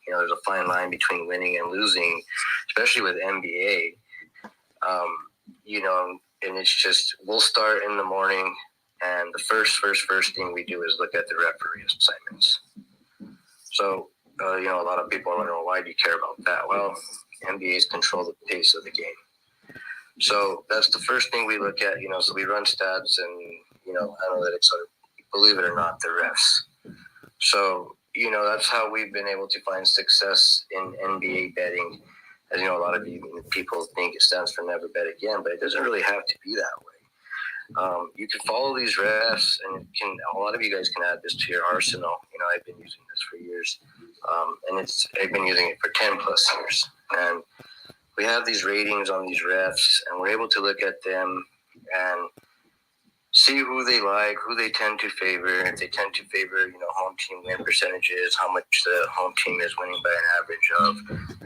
There's a fine line between winning and losing, especially with NBA. And it's just, we'll start in the morning. And the first thing we do is look at the referee assignments. So, a lot of people are wondering, why do you care about that? Well, NBA's control the pace of the game. So that's the first thing we look at, so we run stats and, analytics are, believe it or not, the refs. So, that's how we've been able to find success in NBA betting. As a lot of people think it stands for never bet again, but it doesn't really have to be that way. You can follow these refs, and a lot of you guys can add this to your arsenal. I've been using this for years, and I've been using it for 10 plus years. And we have these ratings on these refs, and we're able to look at them and see who they like, who they tend to favor. If they tend to favor, home team win percentages, how much the home team is winning by an average of,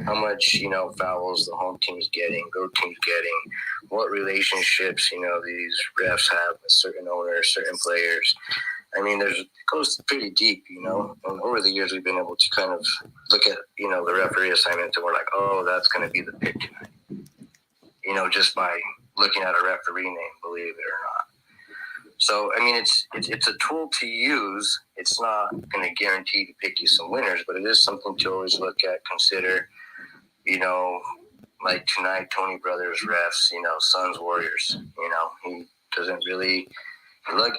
how much, fouls the home team is getting, road team's getting, what relationships, these refs have with certain owners, certain players. I mean, it goes pretty deep, and over the years we've been able to kind of look at, the referee assignment, and we're like, oh, that's going to be the pick tonight, just by looking at a referee name, believe it or not. So, I mean, it's a tool to use. It's not going to guarantee to pick you some winners, but it is something to always look at, consider, like tonight, Tony Brothers refs, Suns Warriors, he doesn't really look,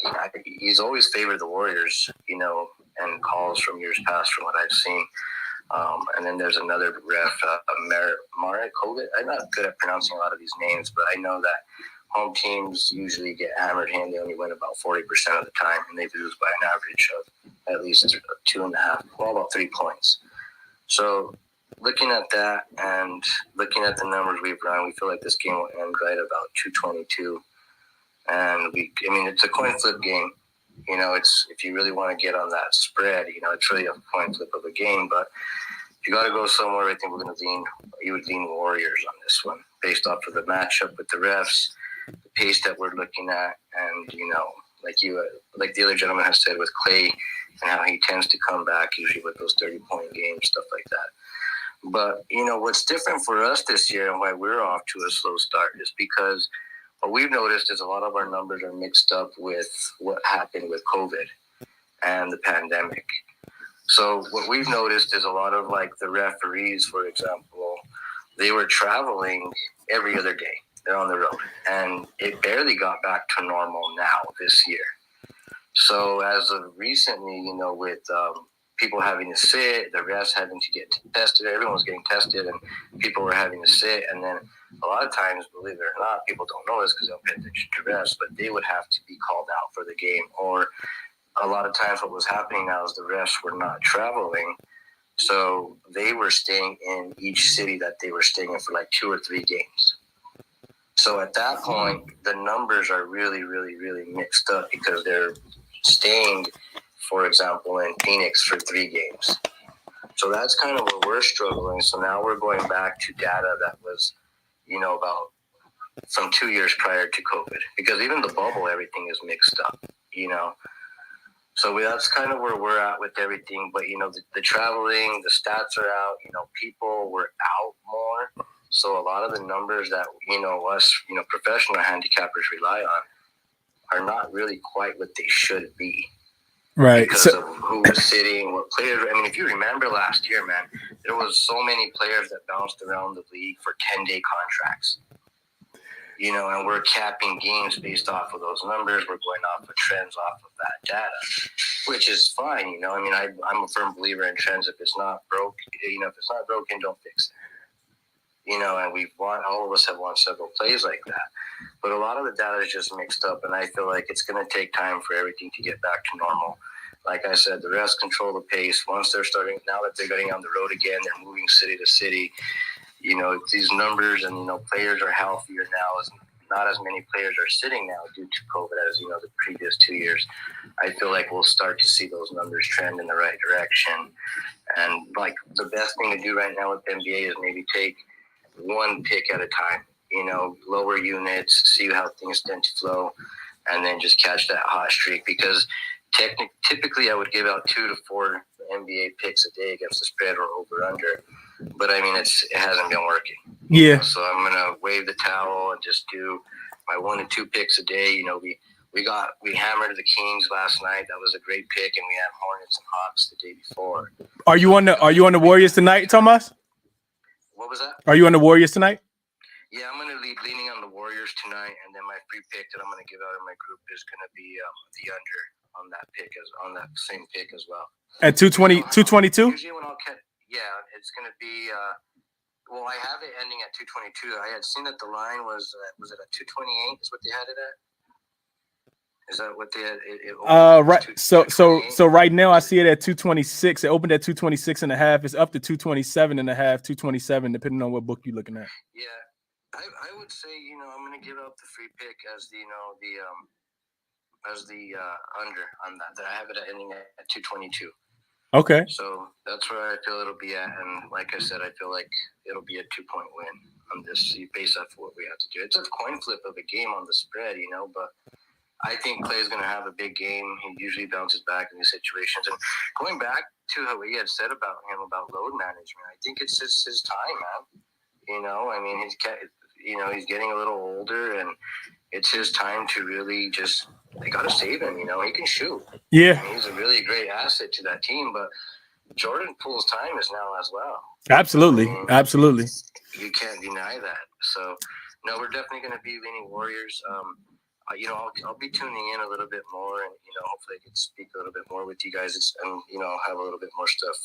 he's always favored the Warriors, and calls from years past from what I've seen. And then there's another ref, Marek Kovic. I'm not good at pronouncing a lot of these names, but I know that home teams usually get hammered and they only win about 40% of the time, and they lose by an average of at least 2.5, well, about 3 points. So looking at that and looking at the numbers we've run, we feel like this game will end right about 222. And it's a coin flip game. It's, if you really want to get on that spread, it's really a coin flip of a game. But if you got to go somewhere, I think you would lean Warriors on this one based off of the matchup with the refs, the pace that we're looking at, and like the other gentleman has said with Clay and how he tends to come back usually with those 30-point games, stuff like that. But what's different for us this year and why we're off to a slow start is because what we've noticed is a lot of our numbers are mixed up with what happened with COVID and the pandemic. So what we've noticed is a lot of like the referees, for example, they were traveling every other day. They're on the road, and it barely got back to normal now this year. So as of recently, with people having to sit, the refs having to get tested, everyone was getting tested, and people were having to sit. And then a lot of times, believe it or not, people don't know this because they don't pay attention to refs, but they would have to be called out for the game. Or a lot of times what was happening now is the refs were not traveling. So they were staying in each city that they were staying in for like 2 or 3 games. So at that point, the numbers are really, really, really mixed up because they're staying for example, in Phoenix for 3 games. So that's kind of where we're struggling. So now we're going back to data that was, about from 2 years prior to COVID, because even the bubble, everything is mixed up, So that's kind of where we're at with everything. But, the traveling, the stats are out, people were out more. So a lot of the numbers that, us, professional handicappers rely on are not really quite what they should be. Right. Because of who was sitting, what players. I mean, if you remember last year, man, there was so many players that bounced around the league for 10-day contracts. And we're capping games based off of those numbers. We're going off of trends off of that data, which is fine. I mean, I'm a firm believer in trends. If it's not broke, if it's not broken, don't fix it. And all of us have won several plays like that. But a lot of the data is just mixed up, and I feel like it's going to take time for everything to get back to normal. Like I said, the refs control the pace. Once they're starting, now that they're getting on the road again, they're moving city to city. These numbers and, players are healthier now. Not as many players are sitting now due to COVID as, the previous 2 years. I feel like we'll start to see those numbers trend in the right direction. And, like, the best thing to do right now with the NBA is maybe take one pick at a time, lower units, see how things tend to flow, and then just catch that hot streak. Because typically I would give out 2 to 4 NBA picks a day against the spread or over under. But I mean, it hasn't been working. Yeah. So I'm gonna wave the towel and just do my 1 to 2 picks a day. We hammered the Kings last night. That was a great pick, and we had Hornets and Hawks the day before. Are you on the Warriors tonight, Tomas? What was that? Are you on the Warriors tonight? Yeah, I'm gonna be leaning on the Warriors tonight, and then my free pick that I'm gonna give out in my group is gonna be the under on that same pick as well. At 222? Usually when I'll catch. Yeah, it's going to be, well, I have it ending at 222. I had seen that the line was it at 228 is what they had it at? Is that what they had? Right. So right now I see it at 226. It opened at 226 and a half. It's up to 227 and a half, 227, depending on what book you're looking at. Yeah. I would say, I'm going to give out the free pick as the under on that. I have it ending at 222. Okay. So that's where I feel it'll be at. And like I said, I feel like it'll be a 2-point win on this based off of what we have to do. It's a coin flip of a game on the spread, but I think Clay's going to have a big game. He usually bounces back in these situations. And going back to what he had said about him about load management, I think it's just his time, man. I mean, he's getting a little older, and it's his time to really just – they got to save him, He can shoot. Yeah. He's a really great asset to that team, but Jordan Poole's time is now as well. Absolutely. Absolutely. You can't deny that. So, no, we're definitely going to be leaning Warriors. I'll be tuning in a little bit more, and, hopefully I can speak a little bit more with you guys. And, I'll have a little bit more stuff,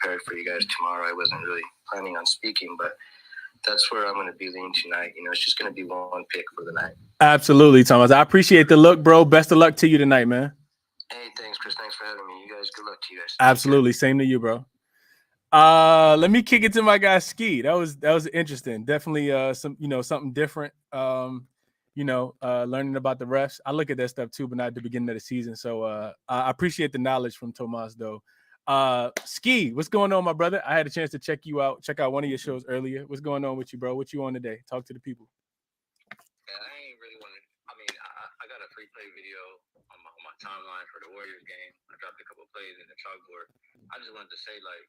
prepared for you guys tomorrow. I wasn't really planning on speaking, but that's where I'm going to be leaning tonight. It's just going to be one pick for the night. Absolutely, Thomas. I appreciate the look, bro. Best of luck to you tonight, man. Hey, thanks, Chris. Thanks for having me. You guys, good luck to you guys. Absolutely. Same to you, bro. Let me kick it to my guy Ski. That was interesting. Definitely something different. Learning about the refs. I look at that stuff too, but not at the beginning of the season. So I appreciate the knowledge from Tomas though. Ski, what's going on, my brother? I had a chance to check out one of your shows earlier. What's going on with you, bro? What you on today? Talk to the people. Yeah, I ain't really want to. I mean, I got a free play video on my timeline for the Warriors game. I dropped a couple plays in the chalkboard. I just wanted to say, like,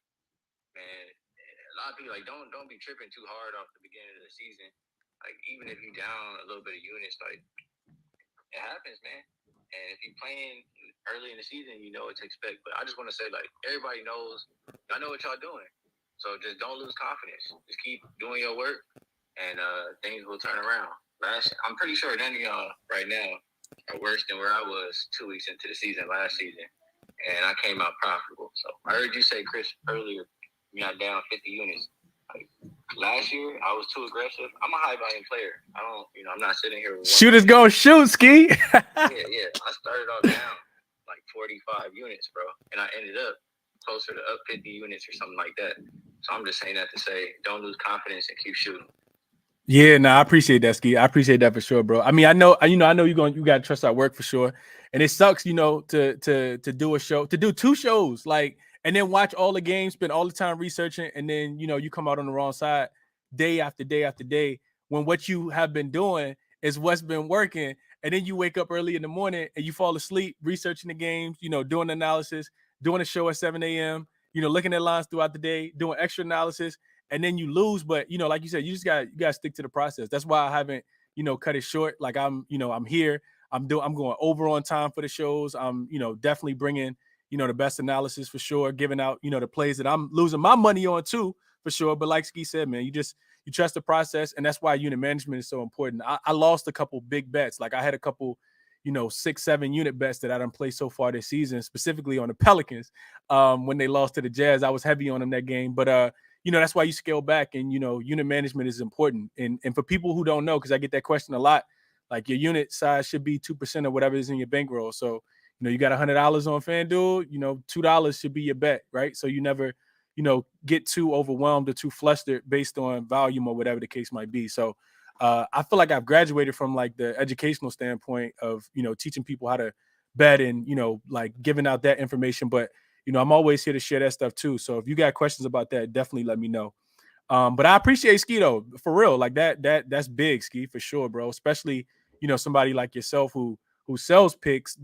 man, a lot of people don't be tripping too hard off the beginning of the season. Like, even if you down a little bit of units, like, it happens, man. And if you're playing early in the season, you know what to expect. But I just want to say, like, everybody knows, y'all know what y'all doing. So just don't lose confidence. Just keep doing your work, and things will turn around. I'm pretty sure none of y'all right now are worse than where I was 2 weeks into the season last season, and I came out profitable. So I heard you say, Chris, earlier, you're not down 50 units. Like, last year, I was too aggressive. I'm a high volume player. I'm not sitting here with shooters go shoot, Ski. yeah. I started off down like 45 units, bro, and I ended up closer to up 50 units or something like that. So I'm just saying that to say, don't lose confidence and keep shooting. Yeah, no, I appreciate that, Ski. I appreciate that for sure, bro. I mean, I know you got to trust our work for sure. And it sucks, to do a show, to do 2 shows, like, and then watch all the games, spend all the time researching, and then you come out on the wrong side day after day after day when what you have been doing is what's been working. And then you wake up early in the morning and you fall asleep researching the games, doing analysis, doing a show at 7 a.m., looking at lines throughout the day, doing extra analysis, and then you lose. But like you said, you gotta stick to the process. That's why I haven't, cut it short. Like I'm here. I'm going over on time for the shows. I'm, definitely bringing, the best analysis for sure, giving out, the plays that I'm losing my money on too, for sure. But like Ski said, man, you trust the process, and that's why unit management is so important. I lost a couple big bets. Like I had a couple, 6-7 unit bets that I done played so far this season, specifically on the Pelicans. When they lost to the Jazz, I was heavy on them that game. But that's why you scale back, and unit management is important. And for people who don't know, because I get that question a lot, like your unit size should be 2% of whatever is in your bankroll. So you got $100 on FanDuel, $2 should be your bet, right? So you never get too overwhelmed or too flustered based on volume or whatever the case might be. So I feel like I've graduated from like the educational standpoint of teaching people how to bet and like giving out that information. But I'm always here to share that stuff too. So if you got questions about that, definitely let me know. But I appreciate Ski though, for real. Like that's big, Ski, for sure, bro. Especially somebody like yourself who sells picks.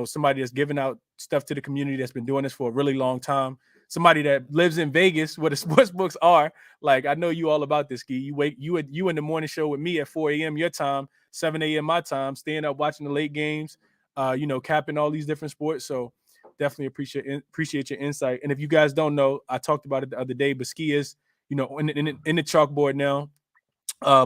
Somebody that's giving out stuff to the community that's been doing this for a really long time. Somebody that lives in Vegas, where the sports books are. Like I know you all about this, Ski. You in the morning show with me at 4 a.m. your time, 7 a.m. my time, staying up watching the late games. Capping all these different sports. So definitely appreciate your insight. And if you guys don't know, I talked about it the other day, but Ski is in the chalkboard now,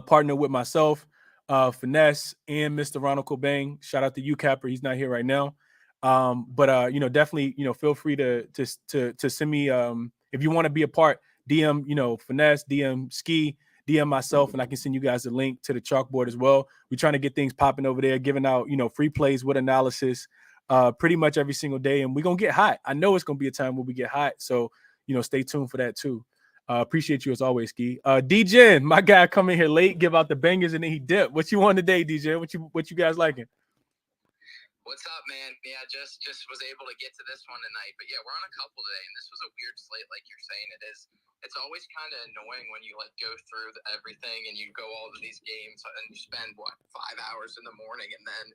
partner with myself, Finesse, and Mr. Ronald Cobain. Shout out to you, Capper. He's not here right now. But definitely, feel free to send me, if you want to be a part, DM, Finesse, DM Ski, DM myself, and I can send you guys a link to the chalkboard as well. We're trying to get things popping over there, giving out, free plays with analysis, pretty much every single day. And we're going to get hot. I know it's going to be a time where we get hot. So, stay tuned for that too. Appreciate you as always, Ski. DJ, my guy, come in here late, give out the bangers, and then he dip. What you on today, DJ? What you guys liking? What's up, man? Yeah, just was able to get to this one tonight. But yeah, we're on a couple today, and this was a weird slate, like you're saying it is. It's always kind of annoying when you like go through everything and you go all of these games and you spend 5 hours in the morning, and then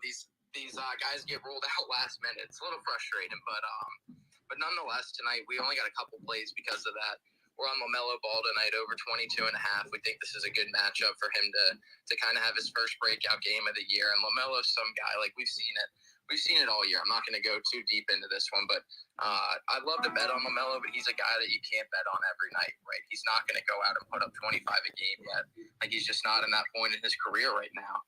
these guys get ruled out last minute. It's a little frustrating, but nonetheless, tonight we only got a couple plays because of that. We're on LaMelo Ball tonight over 22.5. We think this is a good matchup for him to kind of have his first breakout game of the year. And LaMelo's some guy, like we've seen it all year. I'm not going to go too deep into this one, but I'd love to bet on LaMelo, but he's a guy that you can't bet on every night, right? He's not going to go out and put up 25 a game yet. Like he's just not in that point in his career right now.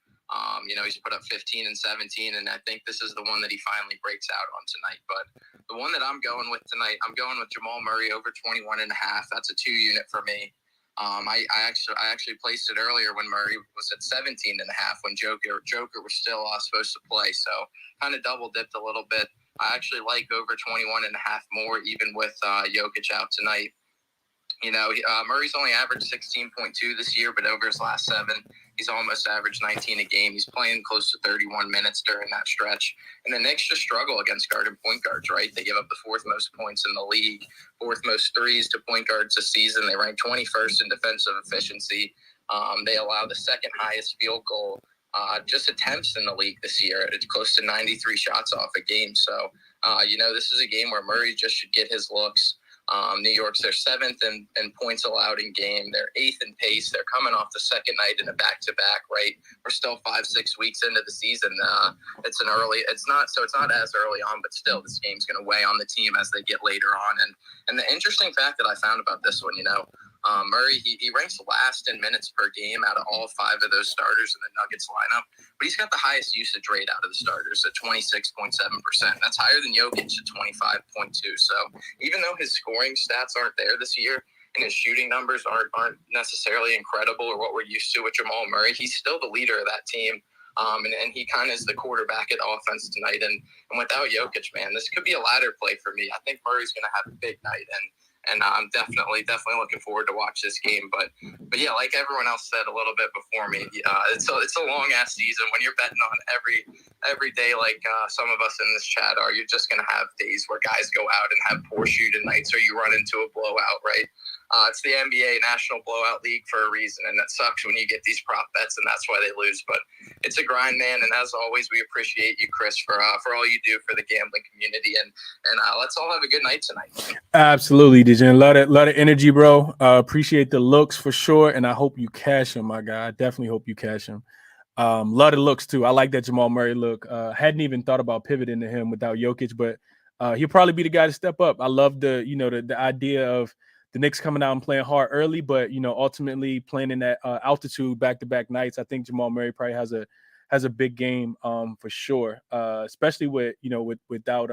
He's put up 15 and 17, and I think this is the one that he finally breaks out on tonight. But the one that I'm going with tonight, I'm going with Jamal Murray over 21.5. That's a 2 unit for me. I actually placed it earlier when Murray was at 17.5 when Joker was still supposed to play. So kind of double dipped a little bit. I actually like over 21.5 more, even with Jokic out tonight. Murray's only averaged 16.2 this year, but over his last 7, he's almost averaged 19 a game. He's playing close to 31 minutes during that stretch. And the Knicks just struggle against guard and point guards, right? They give up the 4th most points in the league, 4th most threes to point guards this season. They rank 21st in defensive efficiency. They allow the 2nd highest field goal just attempts in the league this year. It's close to 93 shots off a game. So, this is a game where Murray just should get his looks. New York's their 7th in points allowed in game. They're 8th in pace. They're coming off the second night in a back-to-back, right? We're still 5-6 weeks into the season. It's not as early on, but still this game's going to weigh on the team as they get later on. And the interesting fact that I found about this one, Murray, he ranks last in minutes per game out of all 5 of those starters in the Nuggets lineup, but he's got the highest usage rate out of the starters at 26.7%. That's higher than Jokic at 25.2. So even though his scoring stats aren't there this year and his shooting numbers aren't necessarily incredible or what we're used to with Jamal Murray, he's still the leader of that team. And he kind of is the quarterback at offense tonight. And without Jokic, man, this could be a ladder play for me. I think Murray's going to have a big night. and I'm definitely looking forward to watch this game. But yeah, like everyone else said a little bit before me, it's a long ass season. When you're betting on every day, like some of us in this chat are, you're just gonna have days where guys go out and have poor shooting nights, or you run into a blowout, right? It's the NBA National Blowout League for a reason, and that sucks when you get these prop bets, and that's why they lose. But it's a grind, man. And as always, we appreciate you, Chris, for all you do for the gambling community. And let's all have a good night tonight. Absolutely, DJ. A lot of energy, bro. Appreciate the looks for sure, and I hope you cash him, my guy. I definitely hope you cash him. Lot of looks too. I like that Jamal Murray look. Hadn't even thought about pivoting to him without Jokic, but he'll probably be the guy to step up. I love the idea of the Knicks coming out and playing hard early, but ultimately playing in that altitude back-to-back nights. I think Jamal Murray probably has a big game for sure, especially without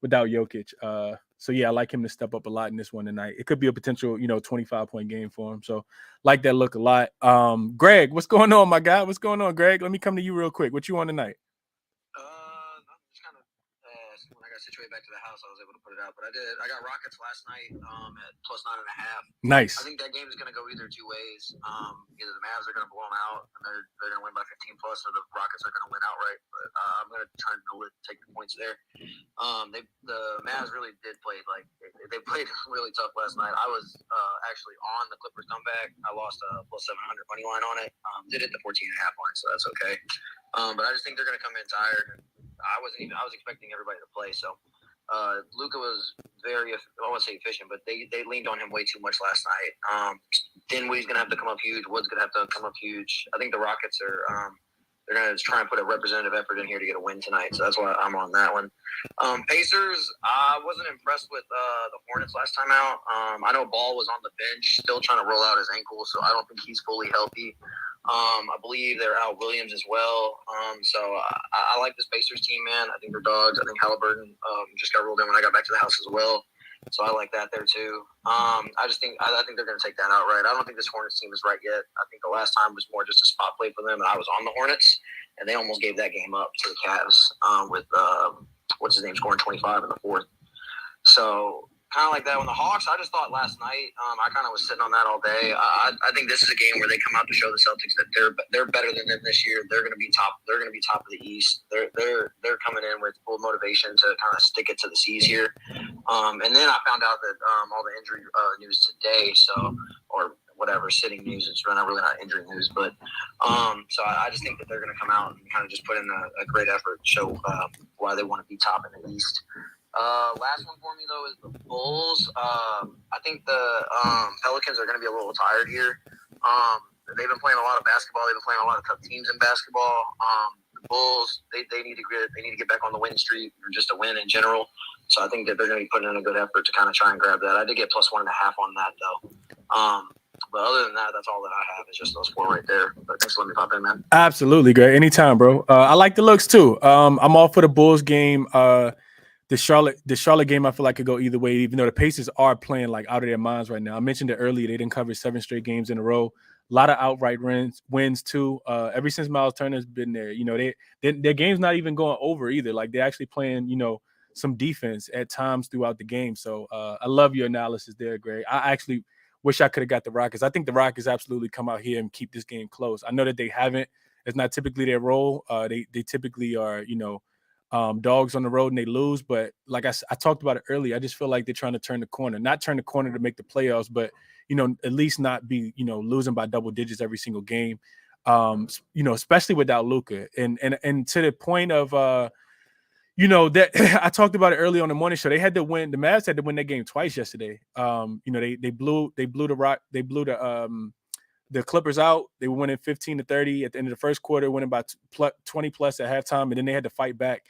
Jokic. So yeah, I like him to step up a lot in this one tonight. It could be a potential 25-point game for him. So like that look a lot. Greg, what's going on, my guy? What's going on, Greg? Let me come to you real quick. What you on tonight? I'm just kind of when I got situated back to the house, I was able to put it out. But I got Rockets last night at plus 9.5. Nice. I think that game is going to go either two ways. Either the Mavs are going to blow them out and they're going to win by 15 plus, or the Rockets are going to win outright. But I'm going to try to take the points there. The Mavs really did play they played really tough last night. I was actually on the Clippers comeback. I lost a plus 700 money line on it. Did it the 14.5 line, so that's okay. But I just think they're going to come in tired. I was expecting everybody to play. So Luka was very, I won't say efficient, but they leaned on him way too much last night. Dinwiddie's going to have to come up huge. Wood's going to have to come up huge. I think the Rockets are they're going to try and put a representative effort in here to get a win tonight. So that's why I'm on that one. Pacers, I wasn't impressed with the Hornets last time out. I know Ball was on the bench, still trying to roll out his ankle, so I don't think he's fully healthy. I believe they're out Williams as well. So I like this Pacers team, man. I think they're dogs. I think Halliburton just got ruled in when I got back to the house as well. So I like that there too. I think they're going to take that outright. I don't think this Hornets team is right yet. I think the last time was more just a spot play for them, and I was on the Hornets, and they almost gave that game up to the Cavs with what's his name scoring 25 in the fourth. So kind of like that. When the Hawks, I just thought last night, I kind of was sitting on that all day. I think this is a game where they come out to show the Celtics that they're better than them this year. They're going to be top. They're going to be top of the East. They're coming in with full motivation to kind of stick it to the C's here. And then I found out that all the injury news today. So or whatever, sitting news. It's not really not injury news, but so I just think that they're going to come out and kind of just put in a great effort, show why they want to be top in the East. Last one for me though is the Bulls. I think the Pelicans are going to be a little tired here. They've been playing a lot of basketball. They've been playing a lot of tough teams in basketball. The Bulls, they need to get back on the win streak, or just a win in general. So I think that they're going to be putting in a good effort to kind of try and grab that. I did get plus 1.5 on that though. But other than that, that's all that I have. Is just those four right there. But thanks for letting me pop in, man. Absolutely, Greg. Anytime, bro. I like the looks too. I'm all for the Bulls game. The Charlotte game, I feel like could go either way, even though the Pacers are playing like out of their minds right now. I mentioned it earlier; they didn't cover 7 straight games in a row. A lot of outright wins too. Ever since Miles Turner's been there, their game's not even going over either. Like they're actually playing, some defense at times throughout the game. So I love your analysis there, Greg. I actually wish I could have got the Rockets. I think the Rockets absolutely come out here and keep this game close. I know that they haven't. It's not typically their role. They typically are, dogs on the road and they lose. But like I talked about it earlier, I just feel like they're trying to turn the corner. Not turn the corner to make the playoffs, but, at least not be, losing by double digits every single game, especially without Luka. And to the point of, that I talked about it early on the morning show. They had to win. The Mavs had to win that game twice yesterday. They blew the Clippers out. They were winning 15-30 at the end of the first quarter, winning by 20 plus at halftime, and then they had to fight back,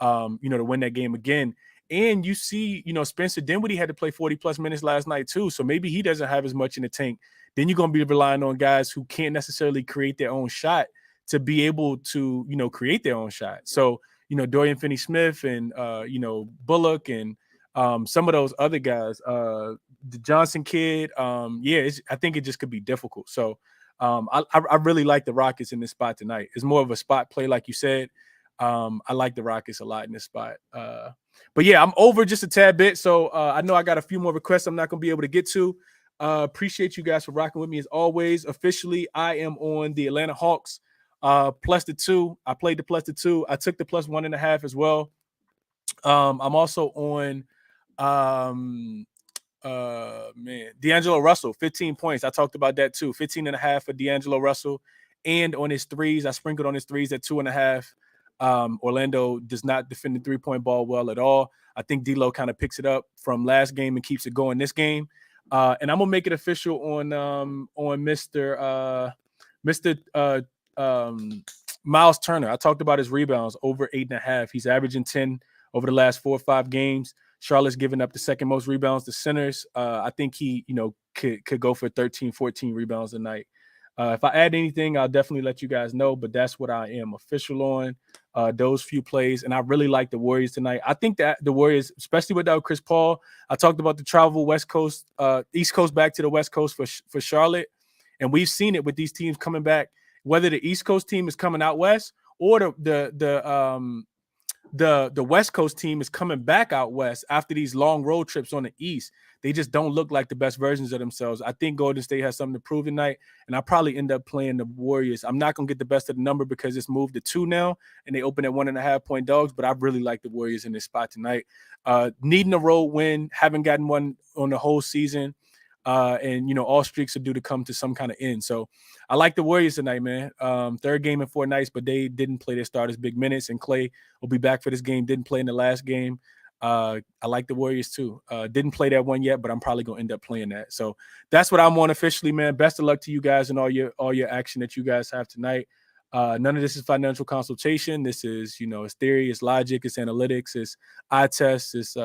to win that game again. And you see, Spencer Dinwiddie had to play 40 plus minutes last night too, so maybe he doesn't have as much in the tank. Then you're going to be relying on guys who can't necessarily create their own shot to be able to, create their own shot. So, Dorian Finney-Smith and, Bullock and some of those other guys, the Johnson kid. I think it just could be difficult. So I really like the Rockets in this spot tonight. It's more of a spot play, like you said. I like the Rockets a lot in this spot. But yeah, I'm over just a tad bit. So I know I got a few more requests I'm not going to be able to get to. Appreciate you guys for rocking with me as always. Officially, I am on the Atlanta Hawks plus the 2. I played the plus the 2. I took the plus 1.5 as well. I'm also on D'Angelo Russell, 15 points. I talked about that too. 15.5 for D'Angelo Russell. And on his threes, I sprinkled on his threes at 2.5. Orlando does not defend the 3-point ball well at all. I think D'Lo kind of picks it up from last game and keeps it going this game. And I'm gonna make it official on Mr. Miles Turner. I talked about his rebounds over 8.5. He's averaging 10 over the last 4 or 5 games. Charlotte's giving up the second most rebounds to centers. I think he, could go for 13, 14 rebounds a night. If I add anything, I'll definitely let you guys know, but that's what I am official on, those few plays. And I really like the Warriors tonight. I think that the Warriors, especially without Chris Paul, I talked about the travel East Coast back to the West Coast for Charlotte. And we've seen it with these teams coming back, whether the East Coast team is coming out West or the West Coast team is coming back out West after these long road trips on the East. They just don't look like the best versions of themselves. I think Golden State has something to prove tonight, and I'll probably end up playing the Warriors. I'm not going to get the best of the number because it's moved to 2 now, and they open at 1.5-point dogs, but I really like the Warriors in this spot tonight. Needing a road win, haven't gotten one on the whole season, and, all streaks are due to come to some kind of end. So I like the Warriors tonight, man. Third game in 4 nights, but they didn't play their starters big minutes, and Clay will be back for this game. Didn't play in the last game. I like the Warriors too. Didn't play that one yet, but I'm probably gonna end up playing that. So that's what I'm on officially, man. Best of luck to you guys and all your action that you guys have tonight. None of this is financial consultation. This is, it's theory, it's logic, it's analytics, it's eye tests, it's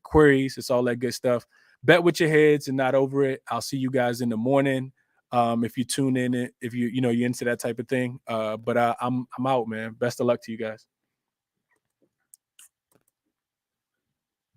queries, it's all that good stuff. Bet with your heads and not over it. I'll see you guys in the morning. If you tune in, if you're into that type of thing. But I'm out, man. Best of luck to you guys.